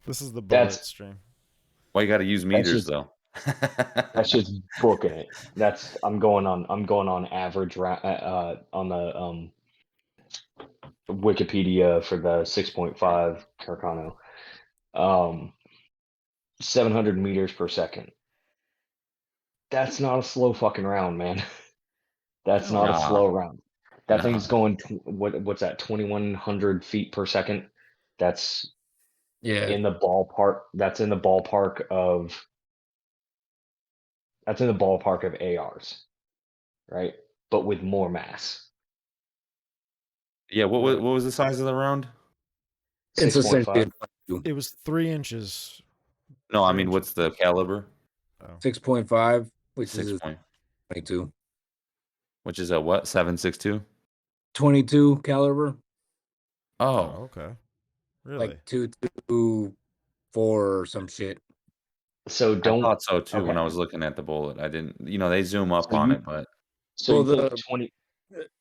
This is the bullet that's stream. Why you got to use that's meters just though? that's just booking it. That's I'm going on average on the Wikipedia for the 6.5 Carcano. 700 meters per second. That's not a slow fucking round, man. That's No. not a Nah, slow round. That nah. thing's going what's that? 2,100 feet per second. That's Yeah. in the ballpark. That's in the ballpark of ARs, right? But with more mass. Yeah, Right. what was the size of the round? It's essentially 6.5. 22. It was 3 inches. No, I 3 mean, inches. what's the caliber? Oh. 6.5, which Six is a point, 22. which is a what? 7.62. 22 caliber, Oh, Oh, okay. Really? like 224 or some shit. So I don't thought so too when okay. I was looking at the bullet. I didn't, they zoom up So on you it, but so Well, you think the 20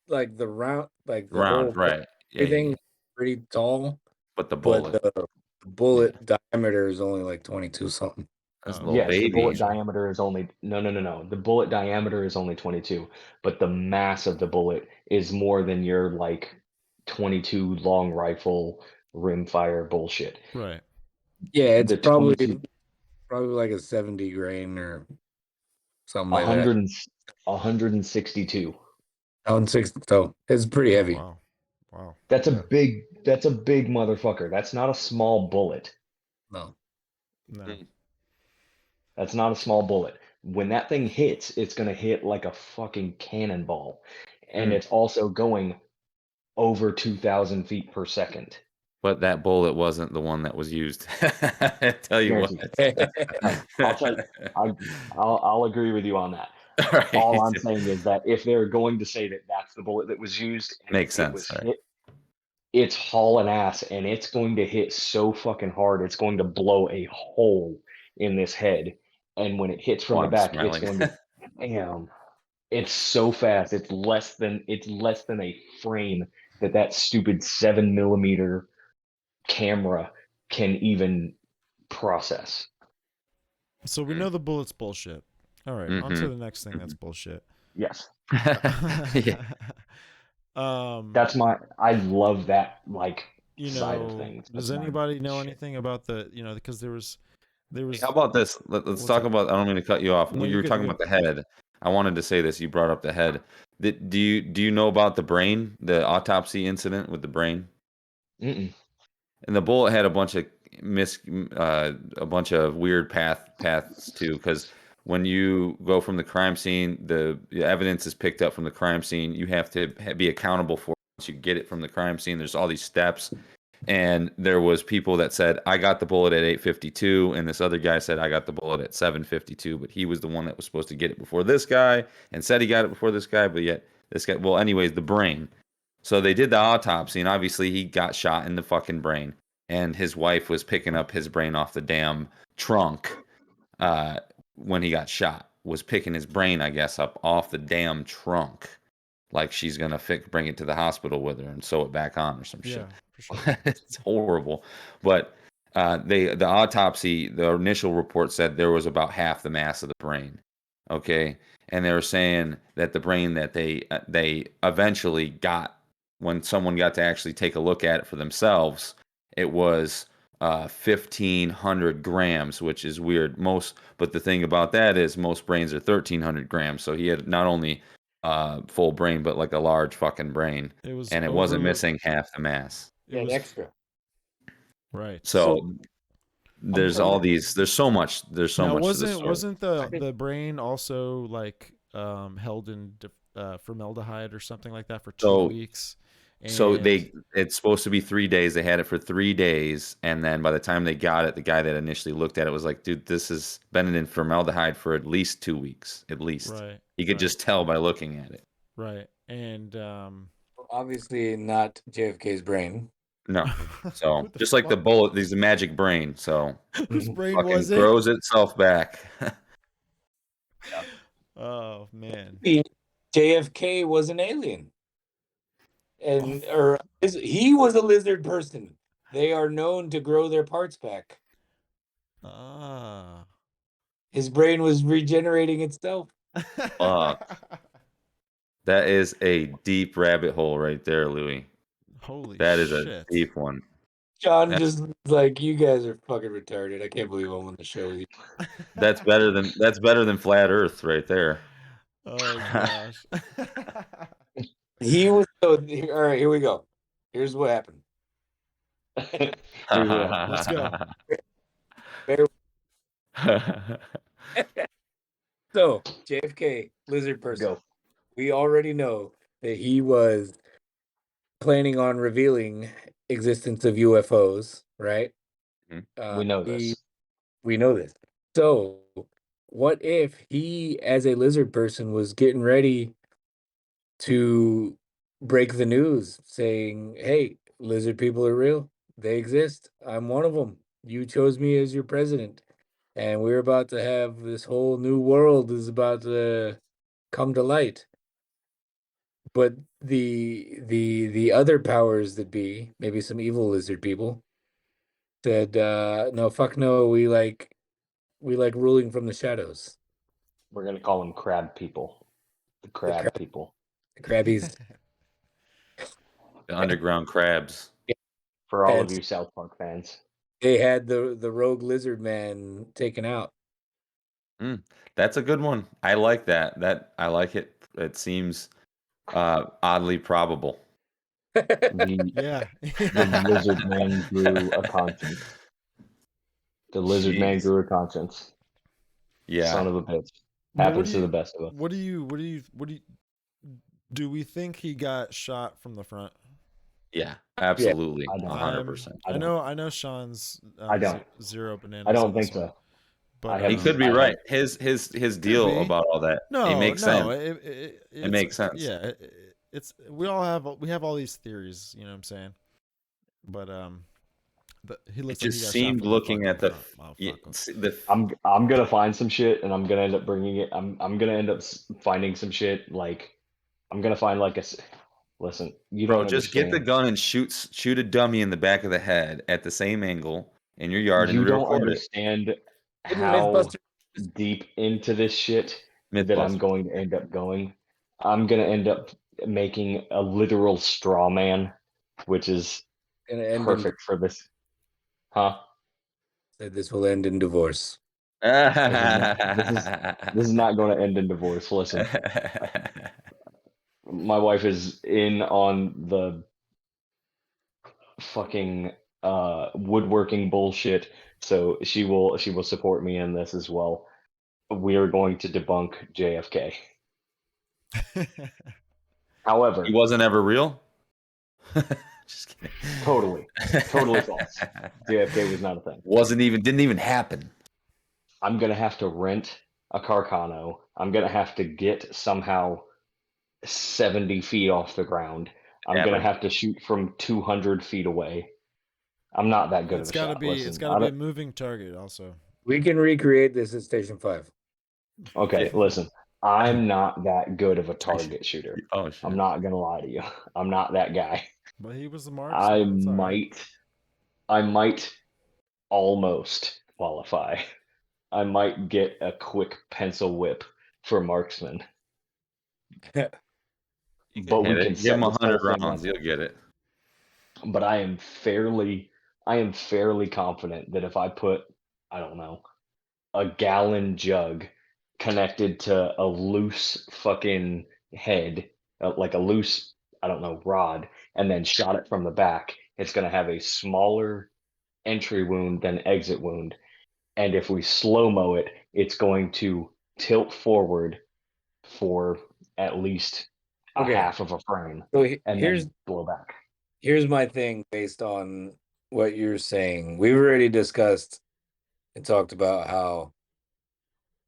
like the round, like the round, whole right? Yeah, yeah, everything yeah. is pretty tall, But the but bullet, the yeah, bullet diameter is only like 22 something. that's Oh, a little okay. Yes, the bullet baby. diameter is only no. The bullet diameter is only 22, but the mass of the bullet is more than your like 22 long rifle rimfire bullshit. Right. Yeah, it's The probably 22 like a 70 grain or something like that. 100 and 162. On six, so it's pretty Oh, heavy. wow. Wow. Yeah. That's a big motherfucker. That's not a small bullet. No, No. Mm. That's not a small bullet. When that thing hits, it's going to hit like a fucking cannonball. And Mm. it's also going over 2,000 feet per second. But that bullet wasn't the one that was used. I tell you what. Guaranteed. I'll tell you, I'll agree with you on that. All Right. I'm saying is that if they're going to say that that's the bullet that was used and Makes it sense, was right? hit, it's hauling ass and it's going to hit so fucking hard. It's going to blow a hole in this head. And when it hits Oh, from the I'm back, it's smiling. going to, damn, it's so fast. It's less than a frame that stupid 7 millimeter camera can even process. So we know the bullet's bullshit. All right. On to Mm-hmm. the next thing that's bullshit. Yes. Yeah. um, I love that like you side of know, things. does That's my anybody know shit. anything about the, because there Hey, how was, about this? Let's what's talk up? about. I don't mean to cut you off. No, When you you're were good. You're talking good. about the head, I wanted to say this. You brought up the head. Do you know about the brain, the autopsy incident with the brain? Mm-mm. And the bullet had a bunch of a bunch of weird paths too, because when you go from the crime scene, the evidence is picked up from the crime scene. You have to be accountable for it. Once you get it from the crime scene, there's all these steps. And there was people that said I got the bullet at 8:52, and this other guy said I got the bullet at 7:52, but he was the one that was supposed to get it before this guy, and said he got it before this guy, but yet this guy. Well, anyways, the brain. So they did the autopsy, and obviously he got shot in the fucking brain, and his wife was picking up his brain off the damn trunk uh, when he got shot. Was picking his brain, I guess, up off the damn trunk, like she's gonna bring it to the hospital with her and sew it back on or some Yeah, shit. for sure. It's horrible. But the autopsy, the initial report said there was about half the mass of the brain. Okay, and they were saying that the brain that they eventually got when someone got to actually take a look at it for themselves, it was 1,500 grams, which is weird. But the thing about that is most brains are 1,300 grams. So he had not only full brain, but like a large fucking brain, It was and it wasn't over. missing half the mass. It yeah, was extra. right. So So I'm there's telling all you, these. There's so Now, much to the wasn't story. wasn't I the think the brain also like held in formaldehyde or something like that for two So weeks? so And it's supposed to be 3 days. They had it for 3 days, and then by the time they got it, the guy that initially looked at it was like, "Dude, this has been in formaldehyde for at least 2 weeks, at least." right, He could right, just tell by looking at it. right, and obviously not JFK's brain. No. So What the just like the fuck? bullet, he's a magic brain. So Whose brain fucking was it? grows itself back. Oh man. JFK was an alien, and he was a lizard person. They are known to grow their parts back. Ah. His brain was regenerating itself. Fuck. That is a deep rabbit hole right there, Louis. Holy That is a shit. deep one. John That- just like, you guys are fucking retarded. I can't believe I'm on the show with you. That's better than flat Earth right there. Oh gosh. He was all right. Here we go. Here's what happened. Here's what happened. Let's go. So JFK, lizard person. Go. We already know that he was planning on revealing existence of UFOs, right? We know he this. We know this. So, what if he, as a lizard person, was getting ready to break the news saying, hey, lizard people are real. They exist. I'm one of them. You chose me as your president. And we're about to have this whole new world is about to come to light. But the other powers that be, maybe some evil lizard people, said, no, fuck no, we like ruling from the shadows. We're gonna call them crab people. The crab people. The crabbies. The underground crabs. For all of That's- you South Park fans. They had the rogue lizard man taken out. That's a good one. I like that. I like it. It seems oddly probable. The Yeah. the lizard man grew a conscience. The lizard man Jeez. grew a conscience. Yeah. Son of a bitch. But Happens to the best of us. What do you do we think he got shot from the front? Yeah. Absolutely. I don't. 100%. I know Sean's I don't. zero bananas. I don't on this think so. one, but I have- He could be I have- right. His deal be. about all that. no, it makes no, sense. it makes sense. Yeah, it's we have all these theories. You know what I'm saying? But he It looks like just he got seemed shot from looking the at the, fucking yeah, front. the I'm gonna find some shit and I'm gonna end up bringing it. I'm gonna end up finding some shit like I'm gonna find like listen. You bro. don't Just get the understand. gun and shoot a dummy in the back of the head at the same angle in your yard You and don't record it. understand how Mythbusters. deep into this shit that I'm Mythbusters. going to end up going. I'm gonna end up making a literal straw man, which is Gonna end perfect for this. Huh? said this will end in divorce. This is not going to end in divorce. Listen, my wife is in on the fucking woodworking bullshit, so she will support me in this as well. We are going to debunk JFK. However, He wasn't ever real. Just kidding. totally false. JFK was not a thing. Didn't even happen. I'm gonna have to rent a Carcano. I'm gonna have to get somehow 70 feet off the ground. I'm gonna Average. have to shoot from 200 feet away. I'm not that good It's of a gotta shot. be. Listen, It's gotta be a moving target. Also, We can recreate this at Station 5. okay, listen. I'm not that good of a target shooter. Oh shit. I'm not gonna lie to you. I'm not that guy. but he was the I marksman. It's all right. might almost qualify. I might get a quick pencil whip for marksman. You can But we hit can it. Give him set this 100 whole thing rounds. up. You'll get it. But I am fairly confident that if I put, I don't know, a gallon jug connected to a loose fucking head, like a loose, I don't know, rod, and then shot it from the back, it's going to have a smaller entry wound than exit wound. And if we slow mo it, it's going to tilt forward for at least a Okay. half of a frame So and here's then blow back. my thing based on what you're saying. We've already discussed and talked about how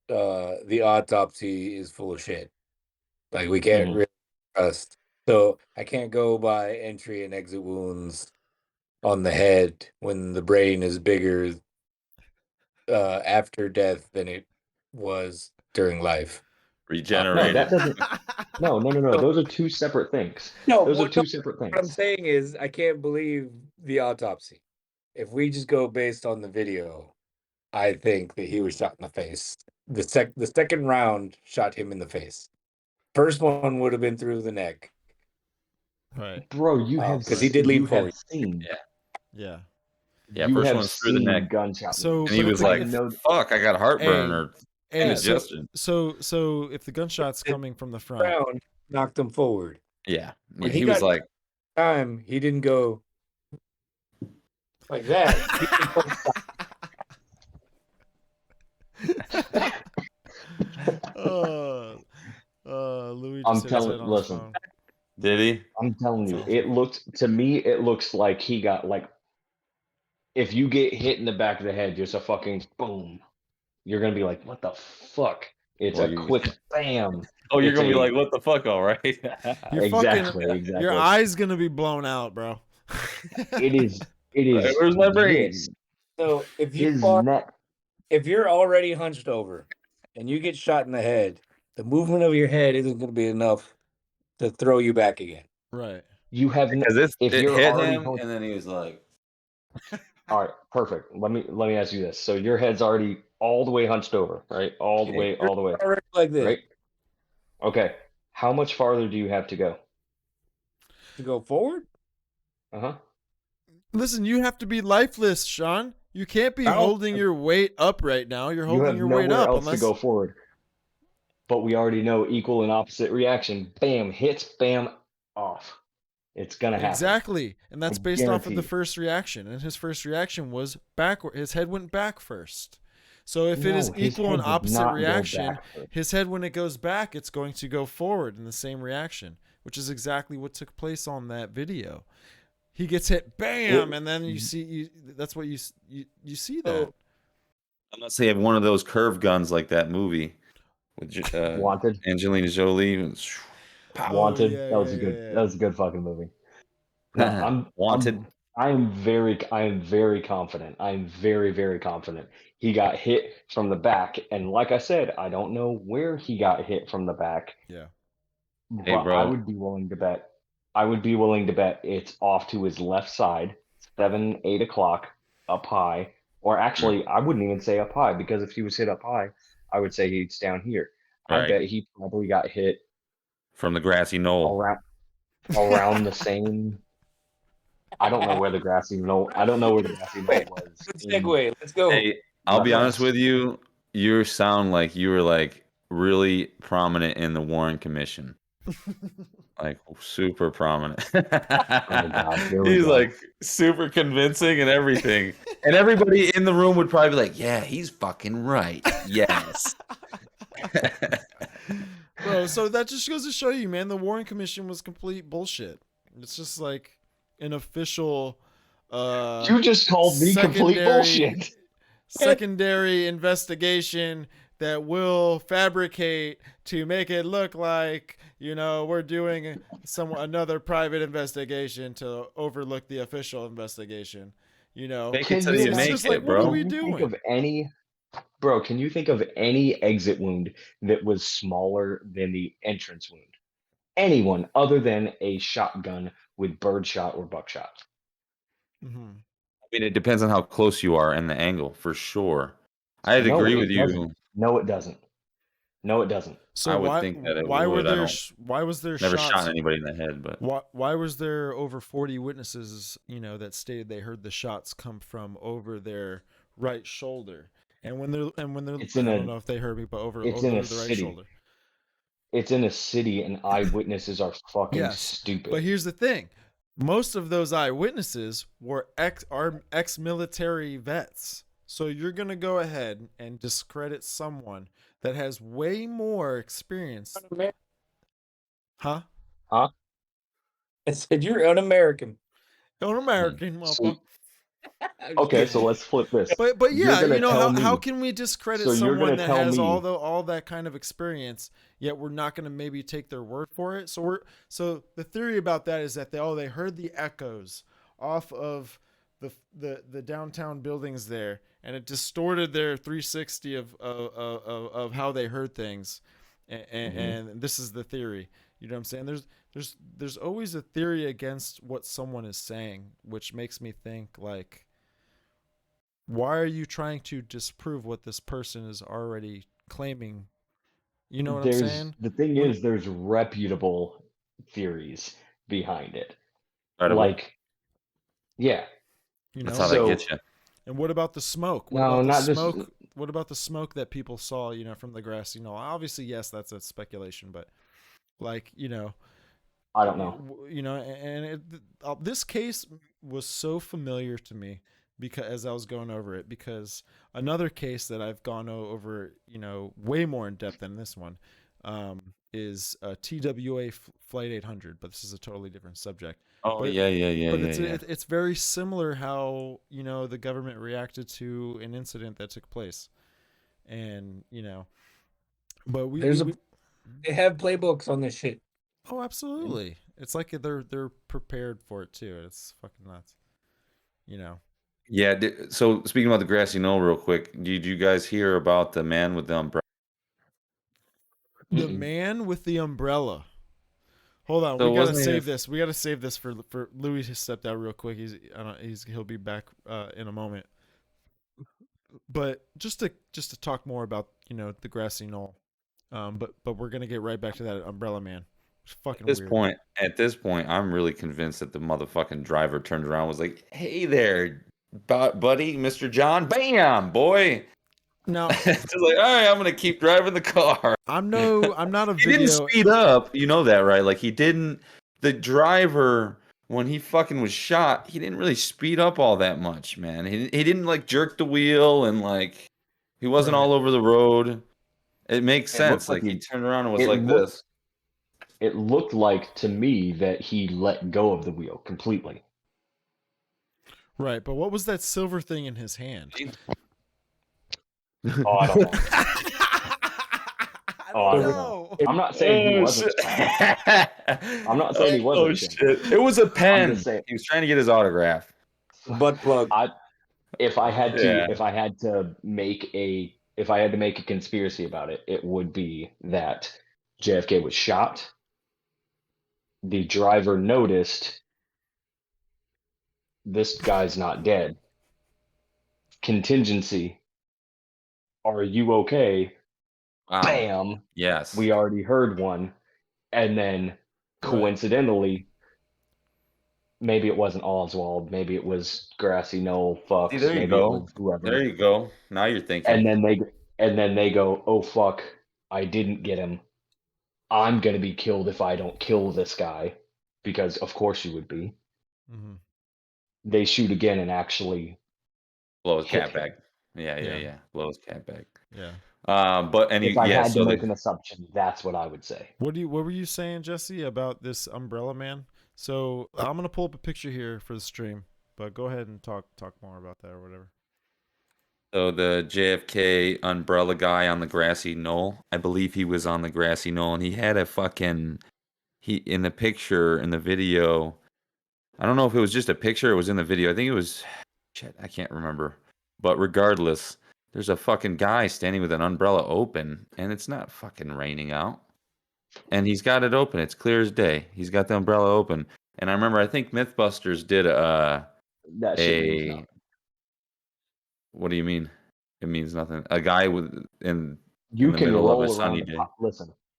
the autopsy is full of shit. Like we can't Mhm. really trust. So I can't go by entry and exit wounds on the head when the brain is bigger after death than it was during life. No, Regenerated. that doesn't. No. No, Those are two separate things. no, Those are what, no, two separate what I'm things. saying is I can't believe the autopsy. If we just go based on the video, I think that he was shot in the face. The second round shot him in the face. First one would have been through the neck. Right. Bro, you have because he did lean you have forward. seen Yeah. Yeah, you first have one's through the seen neck. gunshot So, wounds. And he but if was the, like, I know. fuck, I got heartburn Hey, or hey, so, indigestion. so if the gunshot's coming from the front, Round knocked him forward. Yeah. Yeah. When He he was got like, time, he didn't go like that. He didn't go Louis I'm just hit his telling. head on his Listen, phone. did he? I'm telling That's you, awesome. it looked to me. It looks like he got like. If you get hit in the back of the head, just a fucking boom. You're gonna be like, what the fuck? It's Well, a quick bam. oh, you're It's going to be a like, what the fuck? All right. You're fucking, exactly, your exactly. eye's gonna be blown out, bro. It is. It Right, is. where's my brain? This. So His neck. if you're already hunched over and you get shot in the head, the movement of your head isn't going to be enough to throw you back again. Right. You have. Because If it you're hit already. him, and then he was like, All right, perfect. Let me ask you this. So your head's already all the way hunched over, right? All the way, You're all the way, already like this right? Okay. How much farther do you have to go? to go forward. Uh-huh. Listen, you have to be lifeless, Sean. You can't be I don't- holding your weight up right now. You're You holding have your weight nowhere up else to unless go forward. But we already know equal and opposite reaction. Bam, hits, bam, off. It's gonna happen. exactly, and that's I based off of guarantee the you. first reaction. And his first reaction was backward. His head went back first. So if it is No, his equal and head did opposite not go reaction, back first. his head when it goes back, it's going to go forward in the same reaction, which is exactly what took place on that video. He gets hit, bam, and then you see that's what you see that. unless they have one of those curve guns like that movie with Wanted. Angelina Jolie. Wanted. yeah, That was yeah, a good. yeah, yeah. That was a good fucking movie. No, Wanted. I am very confident. I am very, very confident. He got hit from the back, and like I said, I don't know where he got hit from the back, Yeah. Hey, but I bro. would be willing to bet. I would be willing to bet it's off to his left side, 7, 8 o'clock, up high, or actually, I wouldn't even say up high because if he was hit up high, I would say he's down here. I Right. bet he probably got hit From the grassy knoll. around the same. I don't know where the grassy knoll. I don't know where the grassy knoll was. Good segue. Let's go. Hey, I'll be honest reference. with you. You sound like you were like really prominent in the Warren Commission. Like super prominent. God, here we He's go. like super convincing and everything. And everybody in the room would probably be like, yeah, he's fucking right. Yes. Bro, so that just goes to show you, man, the Warren Commission was complete bullshit. It's just like an official You just called me complete secondary- bullshit. secondary investigation that will fabricate to make it look like, you know, we're doing another private investigation to overlook the official investigation. You know, Make it Can till you you it's make just it, like, what bro. are we Can you think doing? of any, bro? Can you think of any exit wound that was smaller than the entrance wound? Anyone other than a shotgun with birdshot or buckshot? Mhm. I mean, it depends on how close you are and the angle, for sure. I'd No, agree it with you. doesn't. No, it doesn't. No, it doesn't. So I would why think that it why were would. I there don't. why was there Never shots? shot anybody in the head, but Why was there over 40 witnesses, you know, that stated they heard the shots come from over their right shoulder? And when they're It's I in don't a. know if they heard me, but over It's in a the right city. shoulder. It's in a city, and eyewitnesses are fucking Yes. stupid. But here's the thing. Most of those eyewitnesses were ex-military vets. So you're going to go ahead and discredit someone that has way more experience. Huh? Huh? I said you're un-American. An American, So- motherfucker. Okay, so let's flip this. But You're yeah, gonna you know tell how me- can we discredit so you're someone gonna that tell has me- all that kind of experience, yet we're not going to maybe take their word for it? So the theory about that is that they heard the echoes off of the downtown buildings there, and it distorted their 360 of how they heard things, and this is the theory. You know what I'm saying? There's always a theory against what someone is saying, which makes me think like, why are you trying to disprove what this person is already claiming? You know what I'm saying? The thing When is, there's reputable theories behind it. Credible. Like, yeah. you That's know, how they So get you. and what about the smoke? What no, about the not just. smoke? What about the smoke that people saw? You know, from the grassy knoll. Obviously, yes, that's a speculation, but like I don't know. and this case was so familiar to me because as I was going over it, because another case that I've gone over, way more in depth than this one, is TWA Flight 800, but this is a totally different subject. Oh But yeah, yeah, yeah, but yeah, yeah. it's very similar how the government reacted to an incident that took place, and but There's a they have playbooks on this shit. oh, absolutely. It's like they're prepared for it too. It's fucking nuts. You know. Yeah. So speaking about the grassy knoll, real quick, did you guys hear about the man with the umbrella? The Mm-mm. man with the umbrella. Hold on, we So gotta wasn't he? save this. We gotta save this for Louis. Has stepped out real quick. He'll be back in a moment. But just to talk more about the grassy knoll. But we're gonna get right back to that umbrella man. It's fucking weird. At this point, I'm really convinced that the motherfucking driver turned around and was like, "Hey there, buddy, Mr. John, bam, boy." Now Just like, all right, I'm gonna keep driving the car. I'm not a He didn't video. speed up. You know that, right? Like he didn't. The driver, when he fucking was shot, he didn't really speed up all that much, man. He didn't like jerk the wheel and like he wasn't Right. all over the road. It makes It looked sense. like Like he turned around and was it like looked this. it looked like to me that he let go of the wheel completely. Right, but what was that silver thing in his hand? Oh, I don't know. I Oh, I don't don't Silver- know. know. I'm not saying he Oh wasn't shit! stabbed. I'm not saying he wasn't Oh stabbed. shit! It was a I'm pen. just saying He was trying to get his autograph. butt plug. if I had Yeah. to make a conspiracy about it, it would be that JFK was shot. The driver noticed this guy's not dead. Contingency, are you okay? Wow. Bam, Yes. we already heard one. And then coincidentally, maybe it wasn't Oswald, maybe it was Grassy Knoll See, fucks, there you maybe it go. was whoever. There you go. Now you're thinking. And then they go, oh fuck, I didn't get him. I'm gonna be killed if I don't kill this guy, because of course you would be. Mm-hmm. They shoot again and actually Blow his hit cat him. back. Yeah, yeah, Yeah. yeah. Blow his cat back. Yeah. If I had to so make an assumption, that's what I would say. What were you saying, Jesse, about this umbrella man? So I'm gonna pull up a picture here for the stream, but go ahead and talk more about that or whatever. So the JFK umbrella guy on the grassy knoll, I believe he was on the grassy knoll, and he had a fucking he in the picture in the video. I don't know if it was just a picture or it was in the video. I think it was shit, I can't remember. But regardless, there's a fucking guy standing with an umbrella open, and it's not fucking raining out. And he's got it open. It's clear as day. He's got the umbrella open. And I remember I think Mythbusters did That shit means a nothing. what do you mean? It means nothing. A guy with in You the can middle of a roll sunny around a day. pop.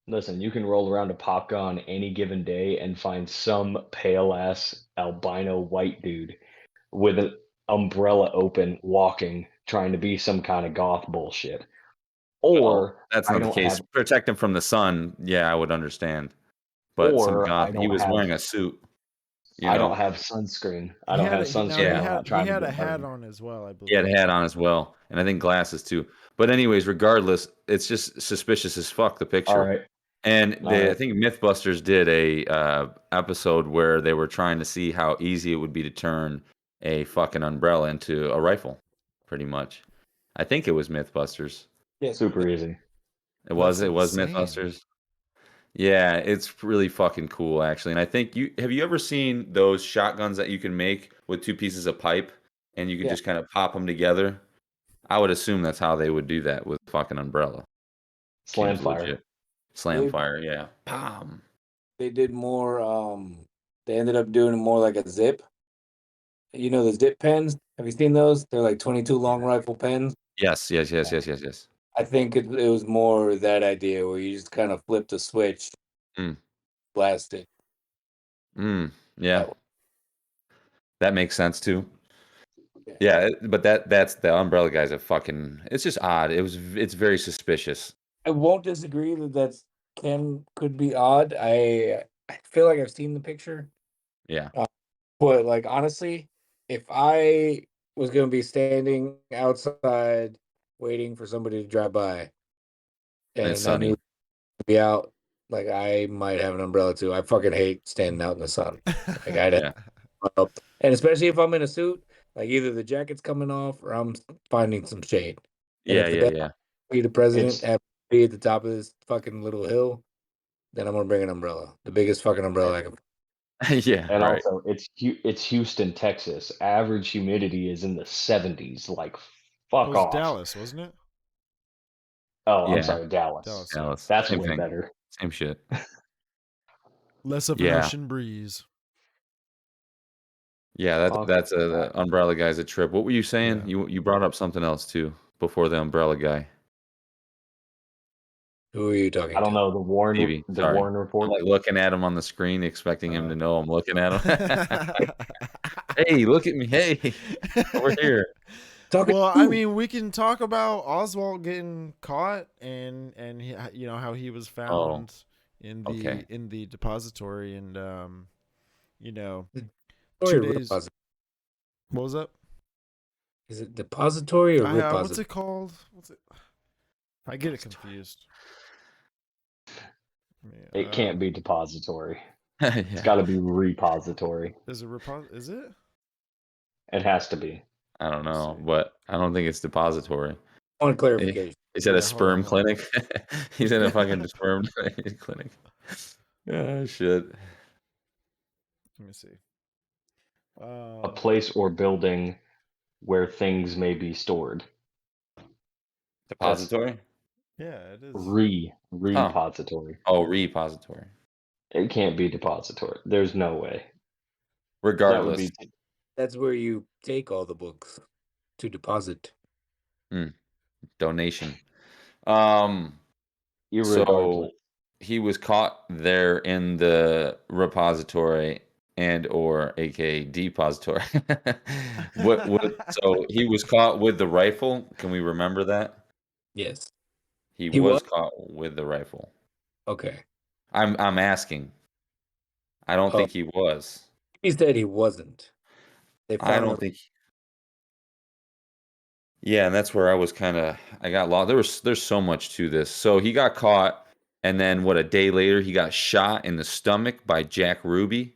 Listen. You can roll around a pop gun any given day and find some pale ass albino white dude with an umbrella open, walking, trying to be some kind of goth bullshit. Well, Or that's I not the don't case. have, Protect him from the sun. Yeah, I would understand. But some or I goth, he don't was have, wearing a suit. You I don't know, have sunscreen. I He don't had have a, he, now sunscreen. he yeah, I'm not had he trying to had a get hat burned. on as well, I he had believe. a hat on as well, and I think glasses too. But anyways, regardless, it's just suspicious as fuck the All picture. right. And All I right. think MythBusters did a episode where they were trying to see how easy it would be to turn a fucking umbrella into a rifle, pretty much. I think it was MythBusters. Yeah. Super easy. It That's was insane. MythBusters. Yeah, it's really fucking cool actually. And I think you have you ever seen those shotguns that you can make with two pieces of pipe and you could Yeah. just kind of pop them together. I would assume that's how they would do that with fucking umbrella. Slam Seems fire. legit. Slam They fire, yeah. Pam. they did more. They ended up doing more like a zip. You know the zip pens? Have you seen those? They're like 22 long rifle pens. Yes. I think it was more that idea where you just kind of flip the switch, Mm. blast it. Yeah, That that makes sense too. way. Yeah, but that's the umbrella guys are fucking. It's just odd. It's very suspicious. I won't disagree that could be odd. I feel like I've seen the picture, Yeah, but like honestly, if I was gonna be standing outside waiting for somebody to drive by and it's and I knew sunny. to be out, like I might have an umbrella too. I fucking hate standing out in the sun. Like I'd have Yeah, up, and especially if I'm in a suit, like either the jacket's coming off or I'm finding some shade. And if the best yeah. be the president It's have to be at the top of this fucking little hill, then I'm gonna bring an umbrella, the biggest fucking umbrella I can. Yeah, and right. also it's Houston, Texas. Average humidity is in the 70s. Like, It fuck was off. Dallas, wasn't it? Oh, I'm Yeah, sorry, Dallas. Dallas, yeah. Dallas. That's Same way thing. better. Same shit. Less of an Yeah, ocean breeze. yeah. Fuck That's that. the umbrella guy's a trip. What were you saying? Yeah. You brought up something else too before the umbrella guy. Who are you I talking don't to? know Stevie, the sorry. Warren I'm report. like looking at him on the screen, expecting him to know I'm looking at him. Uh. Hey, look at me. Hey, over here. Talking Well, to I you. mean, we can talk about Oswald getting caught and how he was Oh, found okay. in the depository and you know The 2 depository or days. repository? What was that? Is it depository or What's repository? it called? What's it? I get it confused. It can't be depository. It's Yeah, got to be repository. Is it Is it? It has to be. I don't Let's know, see. but I don't think it's depository. On He- clarification. He's at a Yeah, hold on, sperm hold on. clinic. He's in a fucking sperm clinic. Oh shit. Let me see. A place or building where things may be stored. That's Depository? Yeah, it is. Huh. repository. Oh, repository. It can't be depository. There's no way. That would Regardless. be That's where you take all the books to deposit. Donation. Um, so irregardless. he was caught there in the repository and or aka depository. So he was caught with the rifle. Can we remember that? Yes. He He was? was caught with the rifle. Okay. I'm asking. I don't Oh, think he was. he said he wasn't. They I found don't think Yeah, and that's where I got lost. There's so much to this. So he got caught, and then what, a day later he got shot in the stomach by Jack Ruby.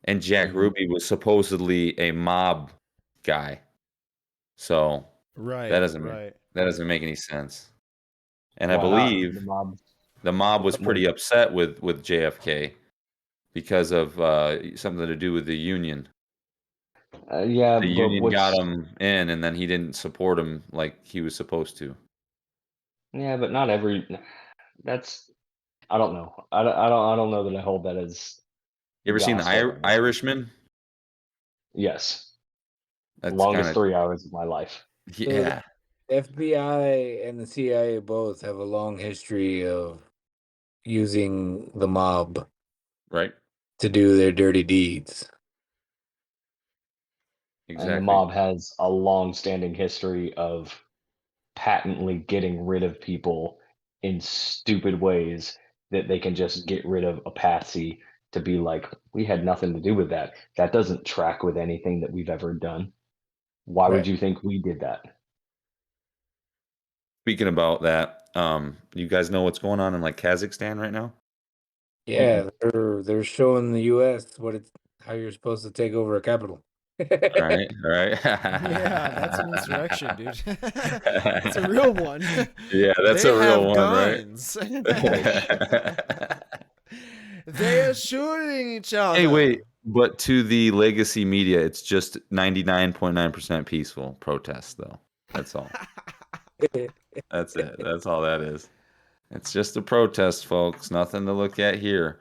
And Jack Mhm. Ruby was supposedly a mob guy. So Right, make right. that doesn't make any sense. And I Why not? believe The mob. the mob was What pretty more? upset with JFK because of something to do with the union. Yeah, The but union got him in, and then he didn't support him like he was supposed to. but not every. That's I don't know. I don't know that I hold that as You ever seen the gospel. Irishman? Yes, That's kind longest of 3 hours of my life. So the yeah, FBI and the CIA both have a long history of using the mob right. to do their dirty deeds. And the Exactly. mob has a long-standing history of patently getting rid of people in stupid ways that they can just get rid of a patsy to be like, we had nothing to do with that. That doesn't track with anything that we've ever done. Why would Right. you think we did that? Speaking about that, you guys know what's going on in like Kazakhstan right now? Mm-mm. Yeah, they're showing the US how you're supposed to take over a capital. All right, all right. Yeah, that's an insurrection, dude. That's a real one. Yeah, that's They a real have one, right? guns. Holy They are shooting each Hey, other. wait. But to the legacy media, it's just 99.9% peaceful protest, though. That's all. That's it. That's all that is. It's just a protest, folks. Nothing to look at here.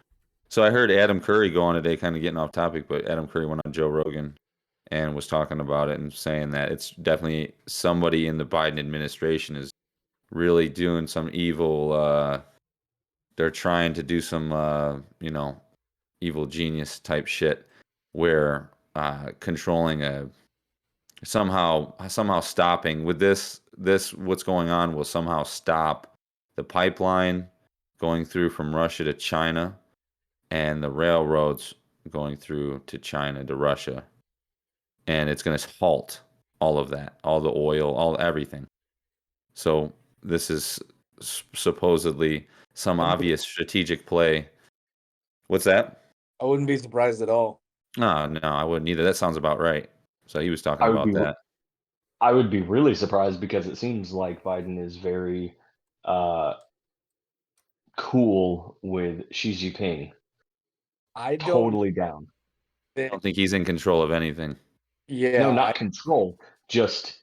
So I heard Adam Curry go on today, kind of getting off topic, but Adam Curry went on Joe Rogan and was talking about it and saying that it's definitely somebody in the Biden administration is really doing some evil. They're trying to do some, evil genius type shit where controlling a somehow stopping with this what's going on will somehow stop the pipeline going through from Russia to China and the railroads going through to China to Russia, and it's going to halt all of that, all the oil, all everything. So this is supposedly some obvious strategic play. What's that? I wouldn't be surprised at all. No, I wouldn't either. That sounds about right. So he was talking I would about be that. I would be really surprised because it seems like Biden is very cool with Xi Jinping. I don't. Totally down. I don't think he's in control of anything. Yeah. No, not control, just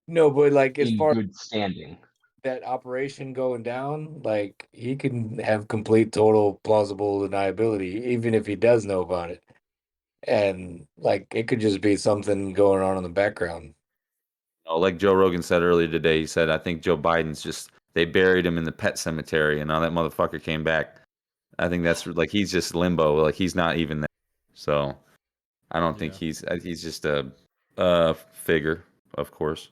No, but like as in far as good standing. that operation going down, like he can have complete, total, plausible deniability, even if he does know about it. And like it could just be something going on in the background. Like Joe Rogan said earlier today, he said, I think Joe Biden's just, they buried him in the pet cemetery and now that motherfucker came back. I think that's like, he's just limbo. Like he's not even there. So I don't think he's just a figure, of course.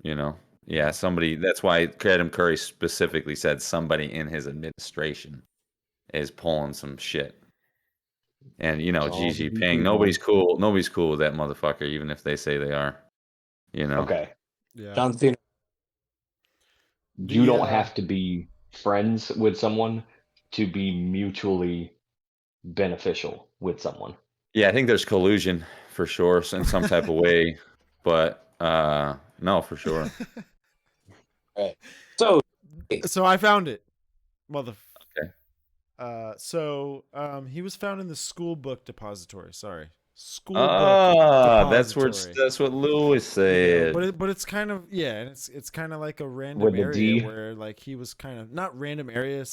Yeah, somebody, that's why Adam Curry specifically said somebody in his administration is pulling some shit. And, Xi All the Jinping, VP nobody's cool. Nobody's cool with that motherfucker, even if they say they are, Okay. Yeah. John Cena. You don't have to be friends with someone to be mutually beneficial with someone. Yeah, I think there's collusion for sure in some type of way, but no, for sure. Right. So So I found it, mother. Okay. He was found in the school book depository. Sorry, school book depository. That's what Lewis Yeah, said. but it's kind of and it's kind of like a random With a area D. where like he was kind of not random area,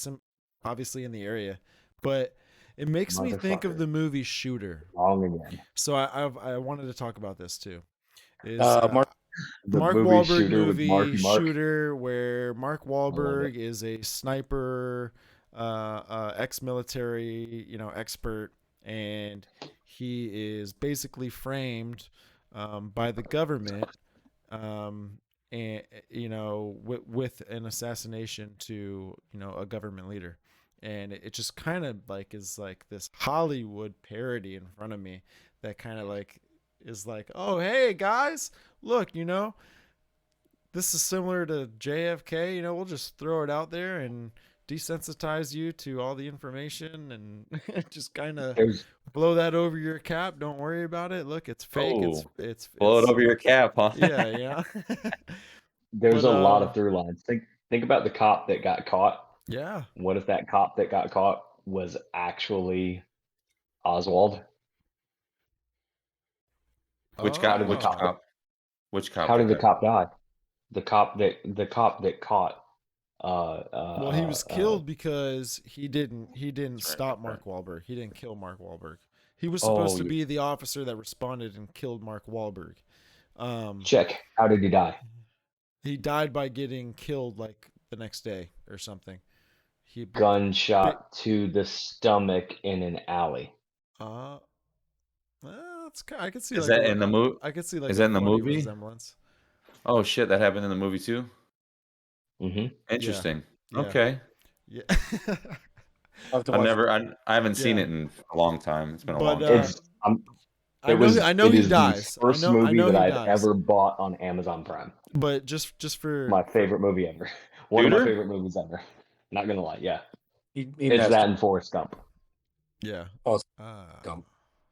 obviously in the area, but it makes me think of Motherfucker. the movie Shooter. Wrong again. So I wanted to talk about this too. Is Mark The Mark movie Wahlberg Shooter with movie Mark. Shooter, where Mark love Wahlberg is a sniper, ex-military, expert, and he is basically framed by the government, and with an assassination to a government leader, and it just kind of like is like this Hollywood parody in front of me that kind of like is like, oh hey guys, look, this is similar to JFK. We'll just throw it out there and desensitize you to all the information and just kind of There's blow that over your cap. Don't worry about it. Look, it's fake. It's blow it over your cap, huh? Yeah. there's But, a lot of through lines. Think about the cop that got caught. Yeah. What if that cop that got caught was actually Oswald? Which How cop? did the Which cop? cop? Which cop? How did the that- cop die? The cop that caught. Well, he was killed because he didn't right, stop right. Mark Wahlberg. He didn't kill Mark Wahlberg. He was supposed to be the officer that responded and killed Mark Wahlberg. Check. How did he die? He died by getting killed like the next day or something. He Gunshot to the stomach in an alley. I could see Is like that in the movie? I could see like Is that a in the funny movie? resemblance. Oh shit, that happened in the movie too. Mm-hmm. Interesting. Yeah. Okay. Yeah. I haven't seen Yeah. it in a long time. It's been a But, long time. I know it he is dies. the first I movie know that he I've dies. ever bought on Amazon Prime. But just for My favorite movie ever. One of Shooter? my favorite movies ever. Not gonna lie, yeah. he It's messed that up. and Forrest Gump. Yeah. Oh, Uh,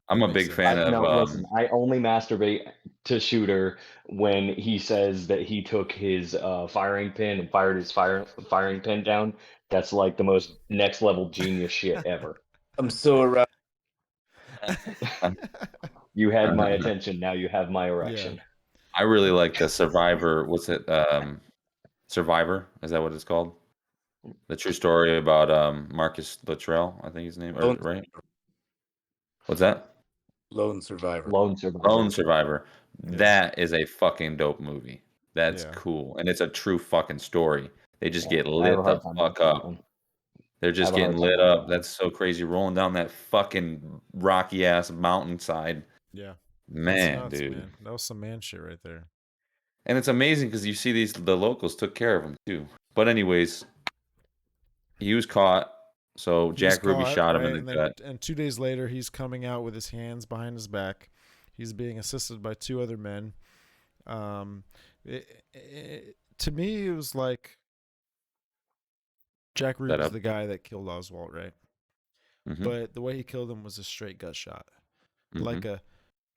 I'm a makes big sense. fan of. No, listen. I only masturbate to Shooter when he says that he took his firing pin and fired his firing pin down. That's like the most next level genius shit ever. I'm so aroused. You had my attention. Now you have my erection. I really like the Survivor. What's it? Survivor, is that what it's called? The true story about Marcus Luttrell, I think his name, or Lone, right? What's that? Lone Survivor. Lone Survivor. Lone Survivor. Yeah. That is a fucking dope movie. That's Yeah. cool, and it's a true fucking story. They just Yeah, get I have a lit the hard time fuck watching that up. one. They're I just have a hard getting time lit watching up. that one. That's so crazy, rolling down that fucking rocky ass mountainside. Yeah. That's Man, nuts, dude. man. That was some man shit right there. And it's amazing because you see the locals took care of him too. But anyways, he was caught. So He was Jack Ruby caught, shot him in right? the And then gut. 2 days later, he's coming out with his hands behind his back. He's being assisted by 2 other men. To me, it was like Jack Set Ruby's up. the guy that killed Oswald, right? Mm-hmm. But the way he killed him was a straight gut shot, Mm-hmm.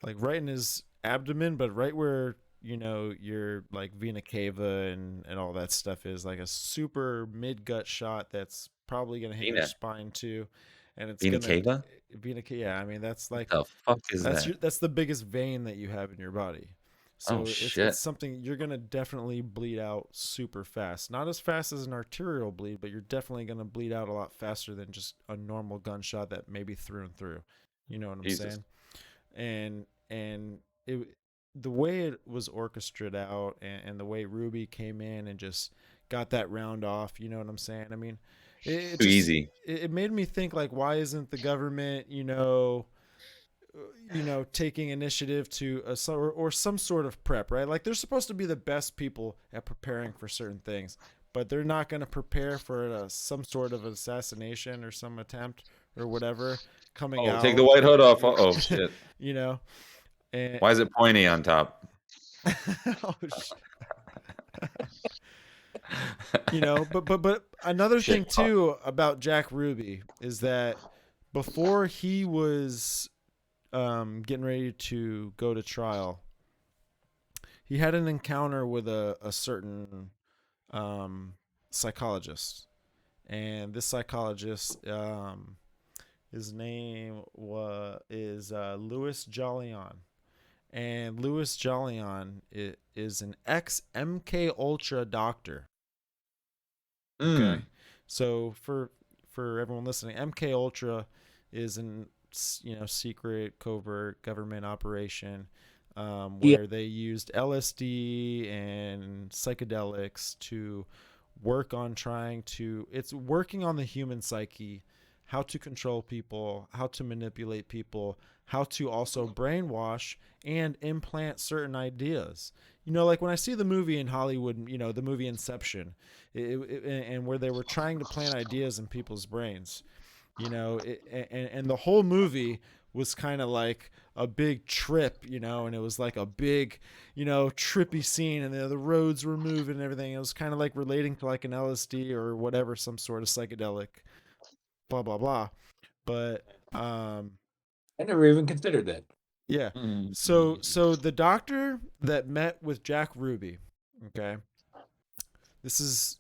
like right in his abdomen, but right where your like vena cava and all that stuff is, like a super mid gut shot that's probably gonna hit your Vina. spine too, and it's Vina gonna Cava? vena cava. Yeah, I mean that's What like the fuck is that? that's the biggest vein that you have in your body. Oh So it's shit. something you're gonna definitely bleed out super fast. Not as fast as an arterial bleed, but you're definitely gonna bleed out a lot faster than just a normal gunshot that maybe through and through. You know what I'm Jesus. saying? And it the way it was orchestrated out, and the way Ruby came in and just got that round off. You know what I'm saying? I mean, it Too just easy. it made me think, like, why isn't the government taking initiative to or some sort of prep, right? Like, they're supposed to be the best people at preparing for certain things, but they're not going to prepare for some sort of assassination or some attempt or whatever coming Oh, take the out. white hood off. Oh shit. you know, and Why is it pointy on top? oh, but another thing Shit. too about Jack Ruby is that before he was getting ready to go to trial, he had an encounter with a certain psychologist, and this psychologist, his name is Louis Jollion, and Louis Jollion is an ex MK Ultra doctor. Okay, so for everyone listening, MK Ultra is an secret covert government operation Yeah. where they used LSD and psychedelics to work on it's working on the human psyche, how to control people, how to manipulate people, how to also brainwash and implant certain ideas. Like when I see the movie in Hollywood, the movie Inception, and where they were trying to plant ideas in people's brains, and the whole movie was kind of like a big trip, and it was like a big, trippy scene, and the roads were moving and everything. It was kind of like relating to like an LSD or whatever, some sort of psychedelic, blah blah blah. But I never even considered that. yeah. Mm. So the doctor that met with Jack Ruby, okay, this is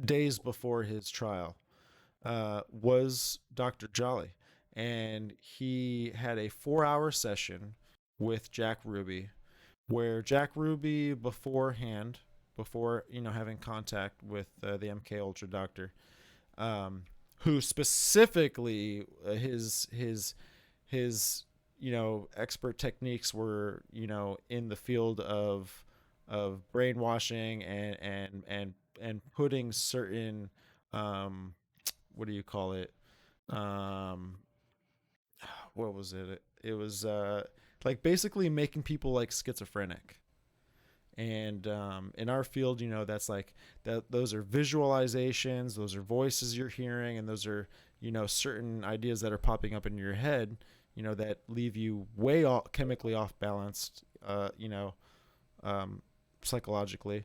days before his trial, was Dr. Jolly, and he had a 4-hour session with Jack Ruby, where Jack Ruby beforehand, before having contact with the MK Ultra doctor, who specifically his expert techniques were in the field of brainwashing and putting certain what do you call it, um what was it, it was like basically making people like schizophrenic. And in our field, that's like those are visualizations, those are voices you're hearing, and those are certain ideas that are popping up in your head, that leave you way off, chemically off balanced, psychologically.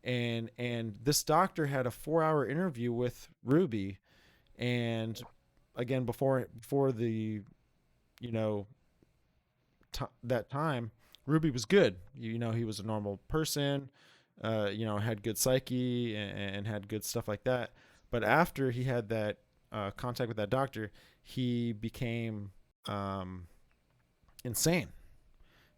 And this doctor had a 4-hour interview with Ruby, and again, before the you know that time, Ruby was good. He was a normal person, had good psyche and had good stuff like that. But after he had that contact with that doctor, he became um, insane.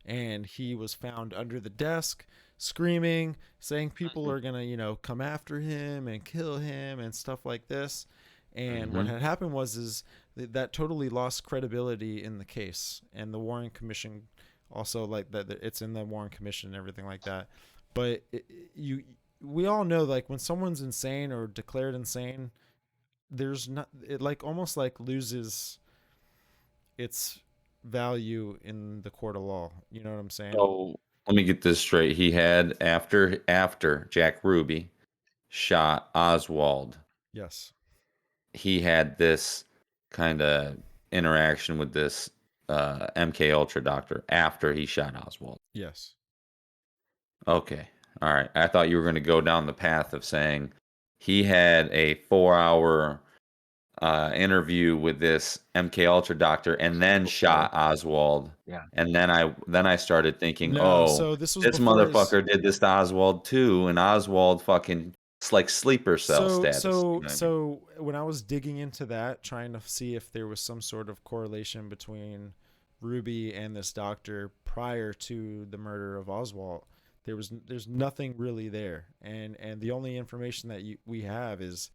And he was found under the desk screaming, saying people are gonna, come after him and kill him and stuff like this. And what Mm-hmm. had happened was that totally lost credibility in the case, and the Warren Commission also, like, that it's in the Warren Commission and everything like that. But we all know, like, when someone's insane or declared insane, there's not, it like almost like loses its value in the court of law. You know what I'm saying? So let me get this straight. He had after Jack Ruby shot Oswald, Yes. he had this kind of interaction with this MK Ultra doctor after he shot Oswald. Yes. Okay. All right. I thought you were going to go down the path of saying he had a 4-hour interview with this MK Ultra doctor and then shot Oswald. Yeah. And then I started thinking, No, oh, so this was this before his. motherfucker did this to Oswald too, and Oswald fucking, it's like sleeper cell So status. so you know what I mean? so when I was digging into that, trying to see if there was some sort of correlation between Ruby and this doctor prior to the murder of Oswald, there's nothing really there, and the only information that we have is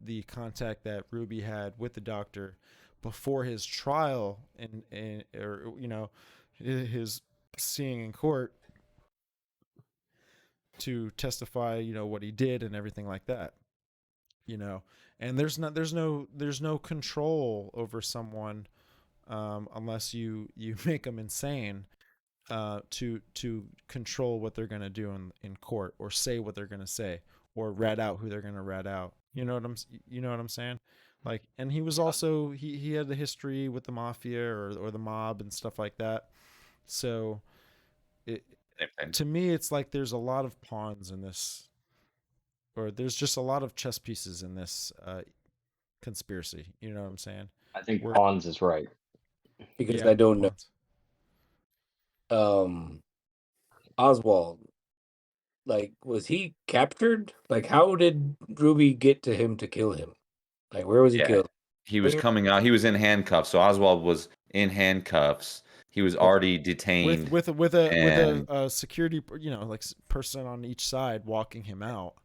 the contact that Ruby had with the doctor before his trial, and or his seeing in court to testify, what he did and everything like that, and there's no control over someone, unless you make them insane, to control what they're going to do in court, or say what they're going to say, or rat out who they're going to rat out. You know what I'm saying? Like, and he was also, he had the history with the mafia, or the mob and stuff like that. So it, Same thing. to me, it's like there's a lot of pawns in this, or there's just a lot of chess pieces in this conspiracy. You know what I'm saying? I think We're- Pawns is right. because Yeah, I don't know. pawns. Oswald, like, was he captured? Like, how did Ruby get to him to kill him? Like, where was he Yeah. killed? He was coming out. He was in handcuffs. So Oswald was in handcuffs. He was already detained. with and a security, like, person on each side walking him out.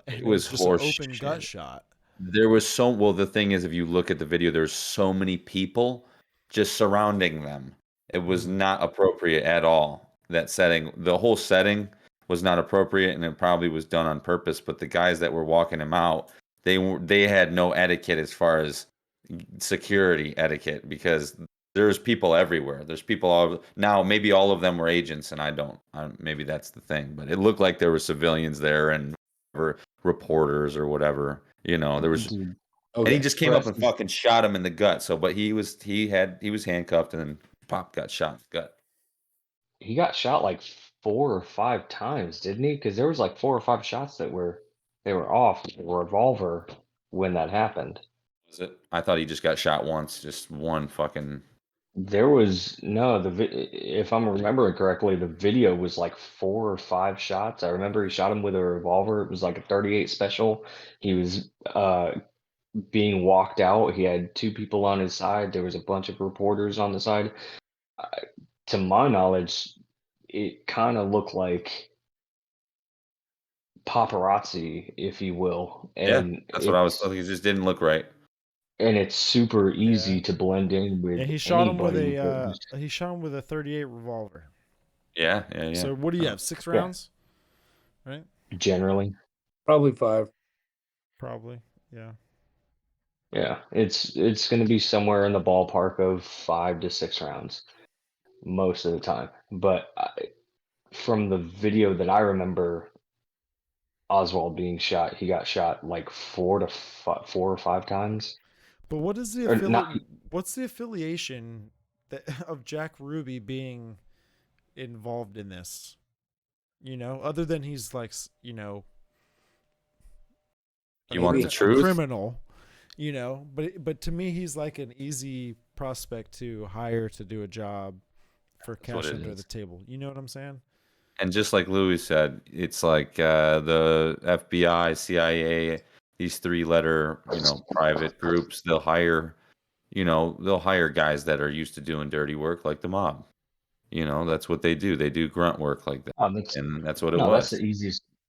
And it was just an horse open shit. gut shot. There was well, the thing is, if you look at the video, there's so many people just surrounding them. It was Mhm. not appropriate at all. That setting, the whole setting was not appropriate, and it probably was done on purpose. But the guys that were walking him out, they had no etiquette as far as security etiquette, because there's people everywhere. There's people all now. Maybe all of them were agents, and I don't. Maybe that's the thing. But it looked like there were civilians there and reporters or whatever. There was, Dude, and Okay. he just came up and Preston- fucking shot him in the gut. So, but he was handcuffed, and then pop got shot in the gut. he got shot like 4 or 5 times, didn't he? Because there was like 4 or 5 shots that they were off the revolver when that happened. Was it? I thought he just got shot once, just one fucking. There was no if I'm remembering correctly, the video was like 4 or 5 shots. I remember he shot him with a revolver. It was like a 38 special. He was being walked out. He had 2 people on his side. There was a bunch of reporters on the side. To my knowledge, it kind of looked like paparazzi, if you will, Yeah, and that's what I was thinking. It just didn't look right. and it's super easy Yeah. to blend in with And he shot him with anybody. But a 38 revolver. Yeah, yeah, yeah. So what do you have? 6 Yeah. rounds, right? generally, Probably 5. Probably. Yeah. yeah, it's going to be somewhere in the ballpark of 5 to 6 rounds most of the time. But from the video that I remember, Oswald being shot, he got shot like 4 or 5 times. But what is the Or not- what's the affiliation of Jack Ruby being involved in this? Other than he's like, You a want the truth? criminal, but to me he's like an easy prospect to hire to do a job for what cash it under is. the table. You know what I'm saying? And just like Louis said, it's like the FBI, CIA, these 3-letter, private groups. They'll hire, they'll hire guys that are used to doing dirty work like the mob. That's what they do. They do grunt work like that. That's And that's what it no, was.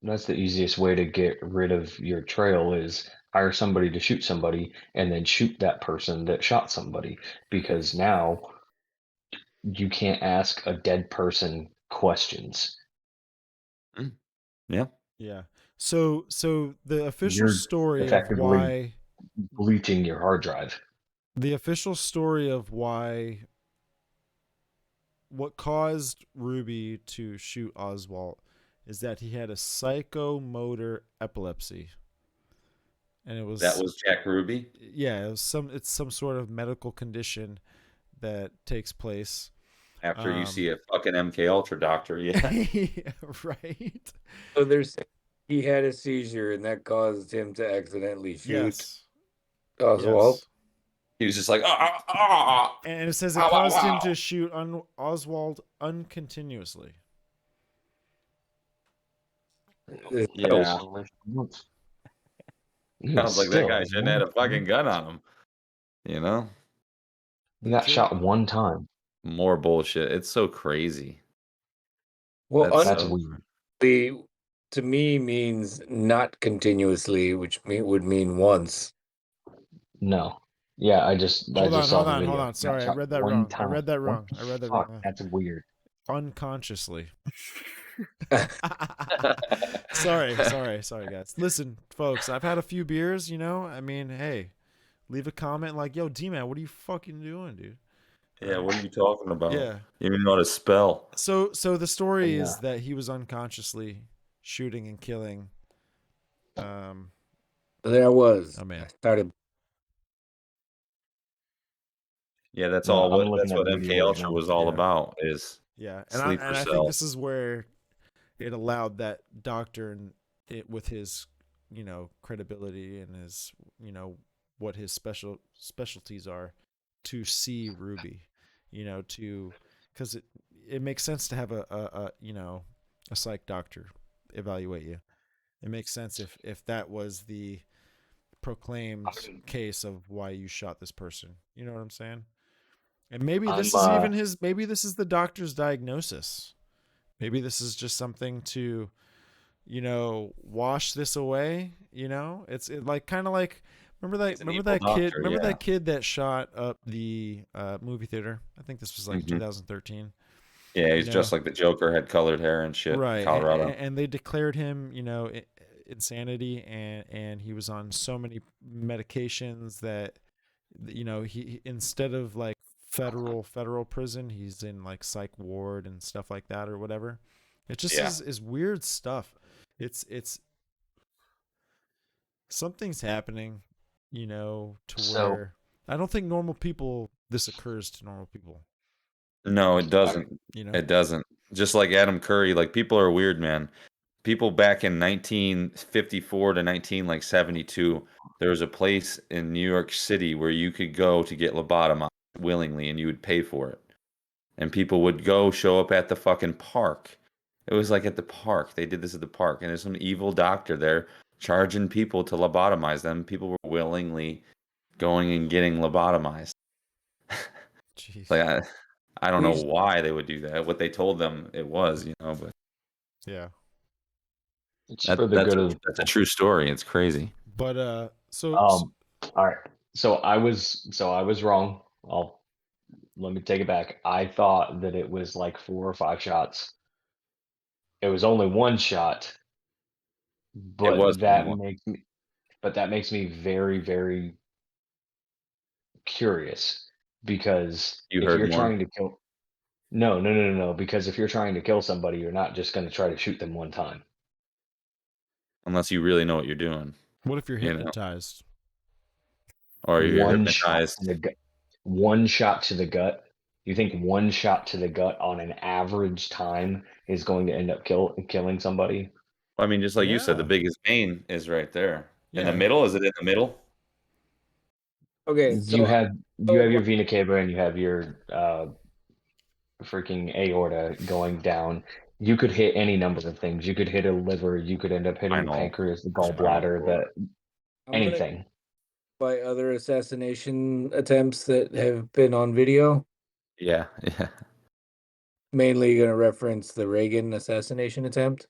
that's the easiest way to get rid of your trail is hire somebody to shoot somebody and then shoot that person that shot somebody, because now you can't ask a dead person questions. Yeah. Yeah. So the official You're story of effectively why bleaching your hard drive. the official story of why what caused Ruby to shoot Oswald is that he had a psychomotor epilepsy. And it was That was Jack Ruby. yeah, it's some sort of medical condition that takes place After you see a fucking MK Ultra doctor, yeah. yeah, right. So there's he had a seizure and that caused him to accidentally shoot Yes. Oswald. Yes. He was just like, ah. And it says it Ow, ow, caused him ow. to shoot Oswald uncontinuously. Yeah. Sounds like that guy shouldn't have had a fucking gun on him. He got shot one time. More bullshit. It's so crazy. Well, That's weird. To me means not continuously, which would mean once. No. Yeah, I just saw the video. Hold on. Sorry, I read that One wrong. time. I read that What wrong. the I read that fuck? wrong. That's weird. Unconsciously. Sorry, guys. Listen, folks, I've had a few beers, I mean, hey, leave a comment like, yo, D-Man, what are you fucking doing, dude? Yeah, what are you talking about? Yeah. You don't even know how to spell. So the story Yeah. is that he was unconsciously shooting and killing. There I was. Oh man. I started. Yeah, that's No, all. I'm That's looking what at the MK video right Ultra now. was all Yeah. about. Is Yeah, sleeper and I cell. think this is where it allowed that doctor and it with his, credibility and his, what his specialties are, to see Ruby, because it makes sense to have a psych doctor evaluate you. It makes sense if that was the proclaimed case of why you shot this person. You know what I'm saying? And maybe this is even maybe this is the doctor's diagnosis. Maybe this is just something to, wash this away. It's like kind of like remember that kid that shot up the movie theater. I think this was like 2013. Yeah, he's just like the Joker, had colored hair and shit. Right, Colorado. and they declared him, insanity, and he was on so many medications that, he instead of like federal prison, he's in like psych ward and stuff like that or whatever. It just is weird stuff. It's something's happening, where I don't think this occurs to normal people. No, it doesn't. It doesn't. Just like Adam Curry, like people are weird, man. People back in 1954 to 1972, there was a place in New York City where you could go to get lobotomized willingly and you would pay for it. And people would show up at the fucking park. It was like at the park. They did this at the park. And there's some evil doctor there charging people to lobotomize them. People were willingly going and getting lobotomized. Jeez. Like I don't know why they would do that. What they told them it was, but yeah. It's for the good of the that's a true story. It's crazy. But all right. So I was wrong. Let me take it back. I thought that it was like 4 or 5 shots. It was only one shot. But that makes me very, very curious, because if you're trying to kill No, because if you're trying to kill somebody, you're not just going to try to shoot them one time. Unless you really know what you're doing. What if you're hypnotized? Or you're hypnotized. One shot to the gut. You think one shot to the gut on an average time is going to end up killing somebody? I mean, just like you said, the biggest vein is right there. Yeah. In the middle? Is it in the middle? Okay, so you have your vena cava and you have your freaking aorta going down. You could hit any number of things. You could hit a liver. You could end up hitting the pancreas, the gallbladder, anything. by other assassination attempts that have been on video. Yeah, yeah, Mainly going to reference the Reagan assassination attempt.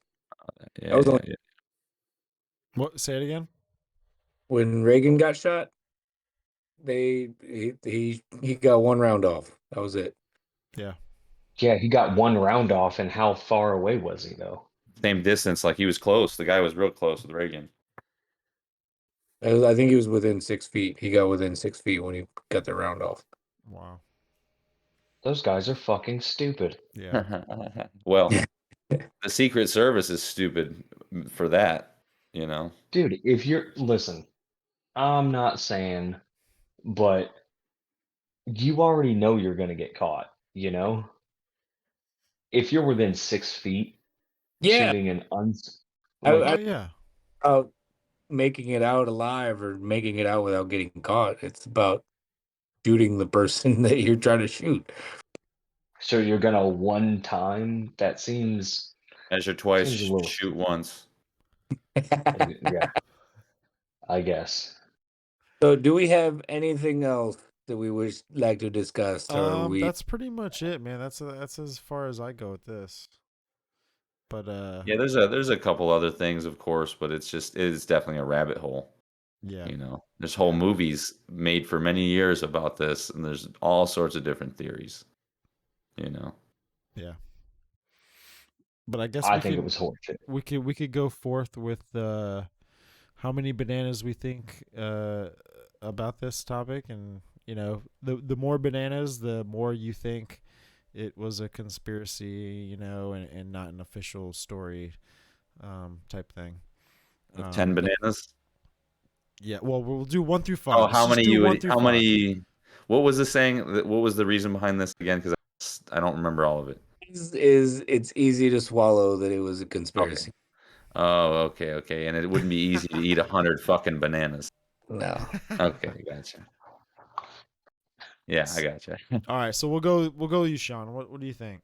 That yeah, was yeah, only yeah. What? Say it again. when Reagan got shot. He got one round off. That was it. Yeah. Yeah, he got one round off, and how far away was he though? Same distance, like he was close. The guy was real close with Reagan. I think he was within 6 feet. He got within 6 feet when he got the round off. Wow. Those guys are fucking stupid. Yeah. Well, the Secret Service is stupid for that, you know. Dude, if you're listen, I'm not saying, but you already know you're gonna get caught, you know? If you're within 6 feet Yeah, shooting an I Oh like yeah. about making it out alive or making it out without getting caught. It's about shooting the person that you're trying to shoot. so you're gonna one time, that Measure twice, seems a little shoot once. yeah, I guess. So, do we have anything else that we would like to discuss, or are we? That's pretty much it, man. That's as far as I go with this. But Yeah, there's a couple other things, of course, but it's definitely a rabbit hole. yeah. You know, there's whole movies made for many years about this, and there's all sorts of different theories. You know, Yeah. But I guess I think it was horseshit. we could go forth with how many bananas we think about this topic, and you know, the more bananas, the more you think it was a conspiracy, you know, and not an official story type thing. with 10 But bananas. yeah, well, we'll do 1 through 5. Oh, Let's how just many do you one would? through How five. many? What was the saying? What was the reason behind this again? Because I don't remember all of it. Is it's easy to swallow that it was a Okay. conspiracy? Oh, okay, okay. And it wouldn't be easy to eat 100 fucking bananas. No. Okay, gotcha. Yeah, I gotcha. All right, so we'll go with you, Sean. What do you think?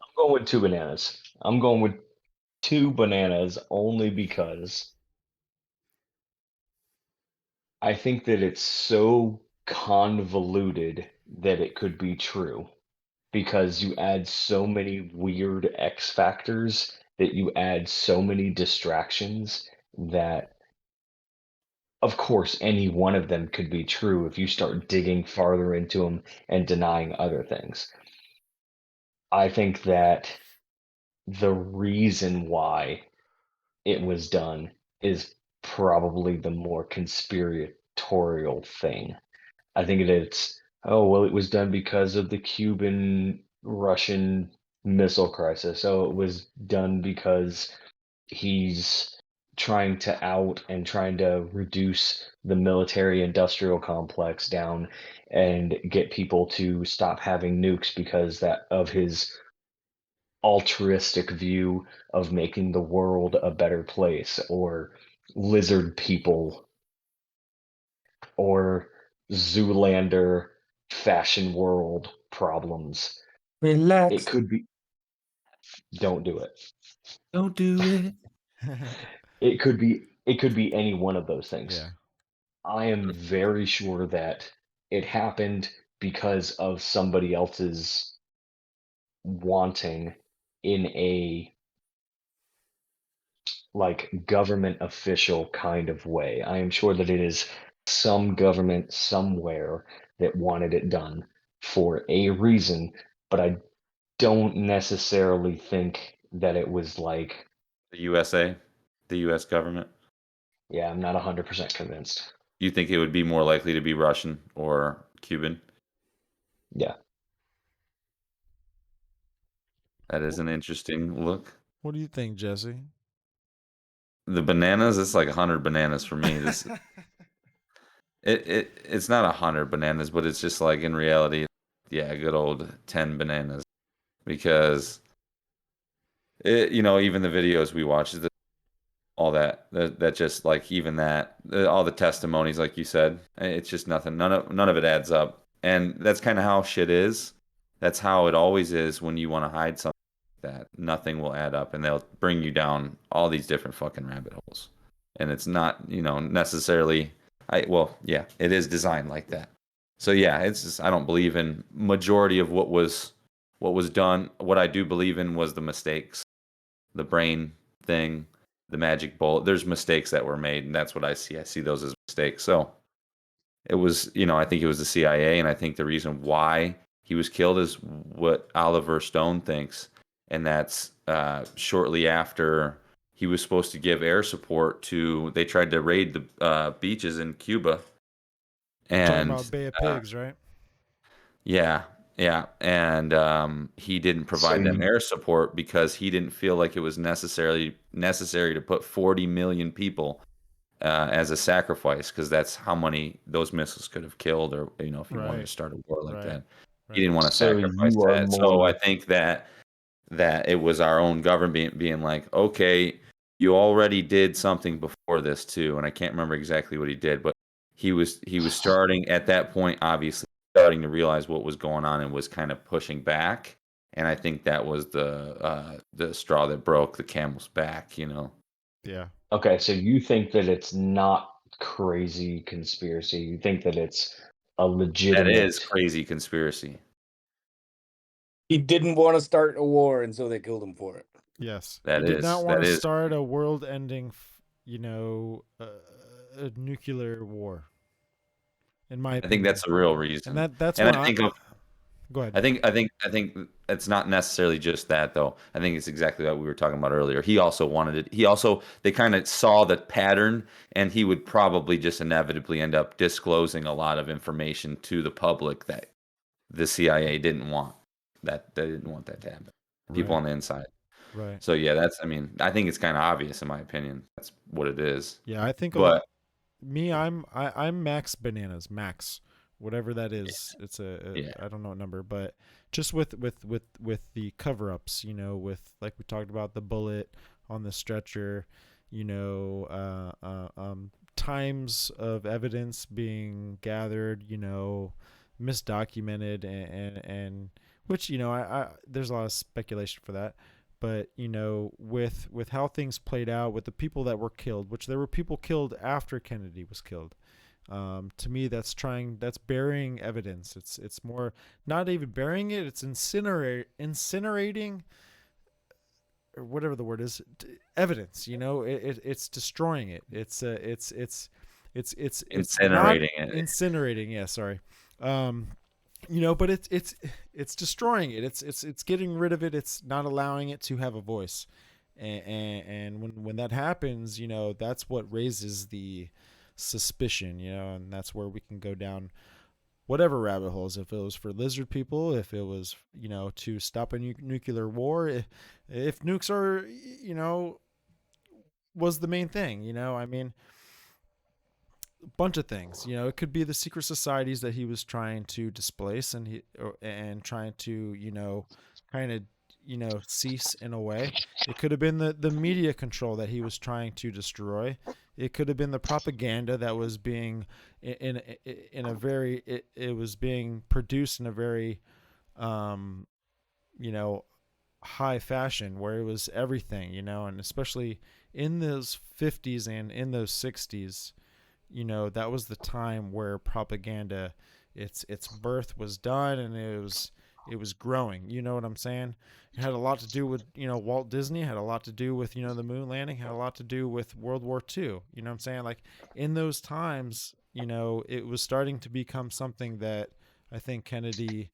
I'm going with 2 bananas. I'm going with 2 bananas only because I think that it's so convoluted that it could be true because you add so many weird X factors, that you add so many distractions, that of course any one of them could be true if you start digging farther into them and denying other things. I think that the reason why it was done is probably the more conspiratorial thing. I think it's, oh, well, it was done because of the Cuban Russian missile crisis. So it was done because he's trying to out and trying to reduce the military industrial complex down and get people to stop having nukes because that of his altruistic view of making the world a better place, or lizard people, or Zoolander fashion world problems. It Relax. could be, don't do it. Don't do it. It could be any one of those things. Yeah. I am very sure that it happened because of somebody else's wanting in a like government official kind of way. I am sure that it is some government somewhere that wanted it done for a reason, but I don't necessarily think that it was like, The USA, the US government. yeah, I'm not 100% convinced. You think it would be more likely to be Russian or Cuban? Yeah. That is an interesting look. What do you think, Jesse? The bananas, it's like 100 bananas for me. This it's not 100 bananas, but it's just like in reality, yeah, good old 10 bananas. Because even the videos we watch, all that just like even that, all the testimonies, like you said, it's just nothing. None of it adds up, and that's kind of how shit is. That's how it always is when you want to hide something like that. Nothing will add up, and they'll bring you down all these different fucking rabbit holes, and it's not necessarily Yeah, it is designed like that. So yeah, it's just I don't believe in majority of what was done. What I do believe in was the mistakes, the brain thing, the magic bullet. There's mistakes that were made, and that's what I see. I see those as mistakes. So it was, I think it was the CIA, and I think the reason why he was killed is what Oliver Stone thinks, and that's shortly after he was supposed to give air support to. They tried to raid the beaches in Cuba, You're talking and about Bay of uh, Pigs, right? yeah, yeah, and he didn't So provide them air support because he didn't feel like it was necessary to put 40 million people as a sacrifice because that's how many those missiles could have killed, or if he wanted to Right, start a war like right, that, he right. didn't want to so sacrifice you are that. So I more think that it was our own government being like, okay, you already did something before this too, and I can't remember exactly what he did, but he was starting at that point, obviously starting to realize what was going on and was kind of pushing back. And I think that was the straw that broke the camel's back. Yeah. okay. So you think that it's not crazy conspiracy. You think that it's a That is legitimate. crazy conspiracy. He didn't want to start a war, and so they killed him for it. Yes. He That did not is want that to is start a world-ending, a nuclear war. In my I think opinion, that's the real and reason. that's And why I think of go ahead. I think it's not necessarily just that though. I think it's exactly what we were talking about earlier. He also wanted it. He also they kind of saw the pattern, and he would probably just inevitably end up disclosing a lot of information to the public that the CIA didn't want. That they didn't want that to happen. People Right, on the inside. right. So yeah, I think it's kind of obvious in my opinion. That's what it is. Yeah, I think a lot. But Me, I'm Max Bananas, Max, whatever that is. It's yeah, I don't know what number, but just with the cover-ups, with like we talked about the bullet on the stretcher, times of evidence being gathered, misdocumented and which I there's a lot of speculation for that, but with how things played out, with the people that were killed, which there were people killed after Kennedy was killed. To me, that's burying evidence. It's more not even burying it. It's incinerating, or whatever the word is, evidence. It's destroying it. It's not incinerating it. incinerating. Yeah, sorry. Um, but it's destroying it. It's getting rid of it. It's not allowing it to have a voice. And when that happens, that's what raises the suspicion, and that's where we can go down whatever rabbit holes. If it was for lizard people, if it was to stop a nuclear war, if nukes are was the main thing. I mean, bunch of things. It could be the secret societies that he was trying to displace, and trying to kind of cease in a way. It could have been the media control that he was trying to destroy. It could have been the propaganda that was being in a very it was being produced in a very um you know high fashion, where it was everything, and especially in those 50s and in those 60s, that was the time where propaganda, its birth was done, and it was growing. You know what I'm saying? It had a lot to do with Walt Disney. Had a lot to do with the moon landing. Had a lot to do with World War II. You know what I'm saying? Like in those times, it was starting to become something that I think Kennedy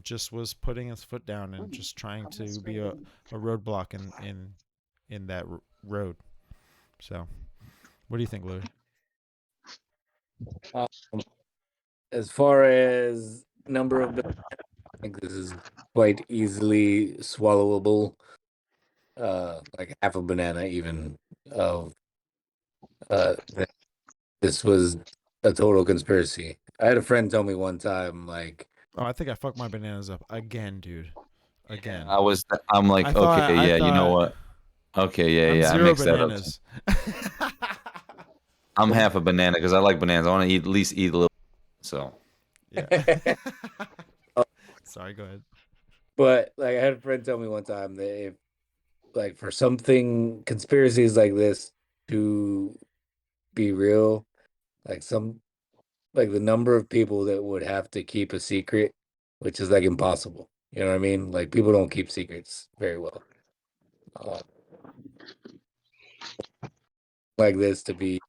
just was putting his foot down and just trying to be a roadblock in that road. So, what do you think, Louis? Um, as far as number of, I think this is quite easily swallowable. Like half a banana, even of that this was a total conspiracy. I had a friend tell me one time, like, Oh, I think I fucked my bananas up again, dude. yeah, Again. I'm I like, thought okay, I yeah, you know thought what? Okay, I'm yeah, I zero mixed that up too. bananas. I'm half a banana because I like bananas. I want to eat at least eat a little. So Yeah. Sorry, go ahead. but like I had a friend tell me one time that if like for something conspiracies like this to be real, like the number of people that would have to keep a secret, which is like impossible. You know what I mean? Like people don't keep secrets very well. Uh, like this to be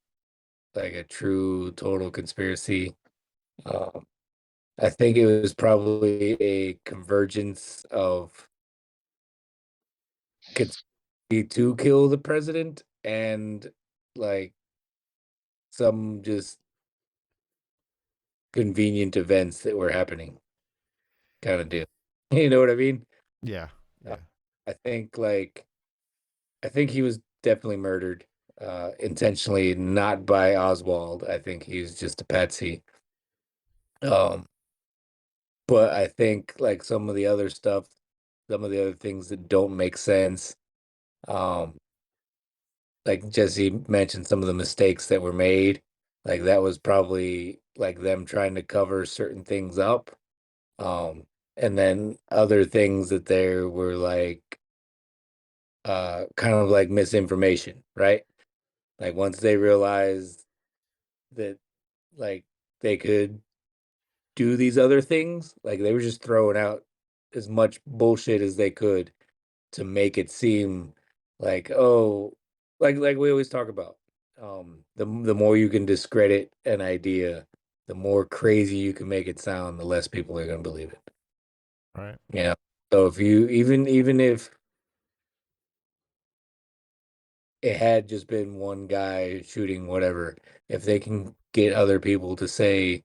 like a true total conspiracy. Um, I think it was probably a convergence of conspiracy to kill the president and like some just convenient events that were happening kind of deal. You know what I mean? Yeah. Uh, Yeah. I think I think he was definitely murdered intentionally, not by Oswald. I think he's just a patsy. Um, but I think like some of the other stuff, some of the other things that don't make sense. Um, like Jesse mentioned some of the mistakes that were made. Like that was probably like them trying to cover certain things up. And then other things that there were like kind of like misinformation, right? Like once they realized that like they could do these other things, like they were just throwing out as much bullshit as they could to make it seem like, oh, like we always talk about. The more you can discredit an idea, the more crazy you can make it sound, the less people are gonna believe it. Right. Yeah. So if you even if it had just been one guy shooting whatever, if they can get other people to say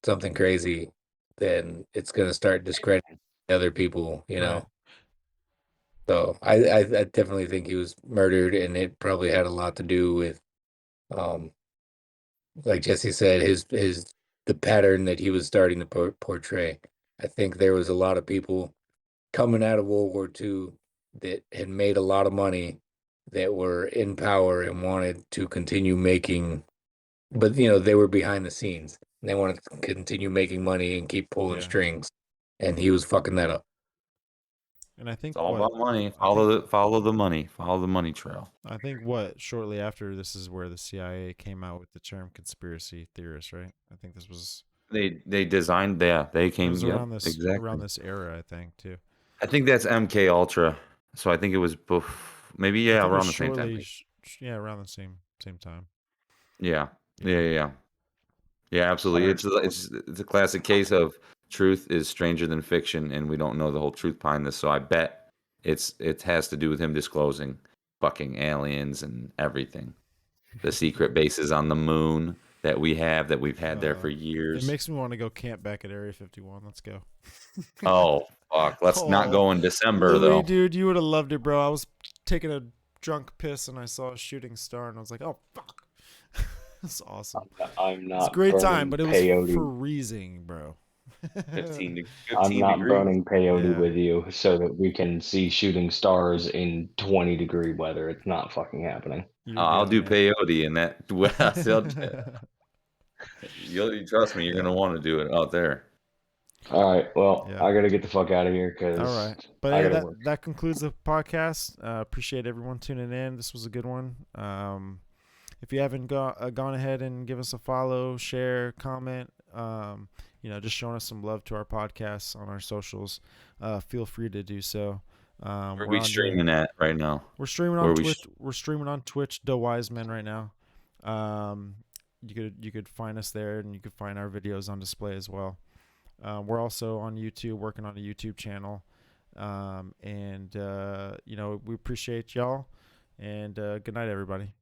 something crazy, then it's gonna start discrediting other people, you Right. know. So I definitely think he was murdered, and it probably had a lot to do with, um, like Jesse said, his the pattern that he was starting to portray. I think there was a lot of people coming out of World War II that had made a lot of money that were in power and wanted to continue making, but you know, they were behind the scenes. And they wanted to continue making money and keep pulling Yeah. strings, and he was fucking that up. And I It's think all what about money. I think Follow the money trail. I think what shortly after this is where the CIA came out with the term conspiracy theorist, right? I think this was They designed, yeah, they it came, was yep, around exactly. this era, I think, too. I think that's MK Ultra. So I think it was maybe, I yeah, think it was around the same time. shortly yeah, around the same time. Yeah. Yeah, Yeah. yeah, yeah. Yeah, absolutely. It's a classic case of truth is stranger than fiction, and we don't know the whole truth behind this. So I bet it has to do with him disclosing fucking aliens and everything. The secret bases on the moon that we've had there for It years. makes me want to go camp back at Area 51. Let's go. Oh fuck. Let's not Oh, go in December Louis, though. dude, you would have loved it, bro. I was taking a drunk piss and I saw a shooting star and I was like, oh fuck. It's awesome. I'm It's a not great time, burning but it was peyote. freezing, bro. I'm 15 not degrees. burning peyote Yeah, with you so that we can see shooting stars in 20-degree weather. It's not fucking happening. you're I'll good, do man. peyote in that. Well, you'll trust me. You're Yeah, gonna want to do it out there. All right. Well, yeah. I gotta get the fuck out of here All because right, but I yeah, gotta that work. that concludes the podcast. Appreciate everyone tuning in. This was a good one. If you haven't gone ahead and give us a follow, share, comment, just showing us some love to our podcasts on our socials, feel free to do so. Where are We're we on there. streaming at right now? We're streaming Where on are we? Twitch. We're streaming on Twitch. The Wise Men right now. You could find us there, and you could find our videos on display as well. We're also on YouTube, working on a YouTube channel. And we appreciate y'all. And good night, everybody.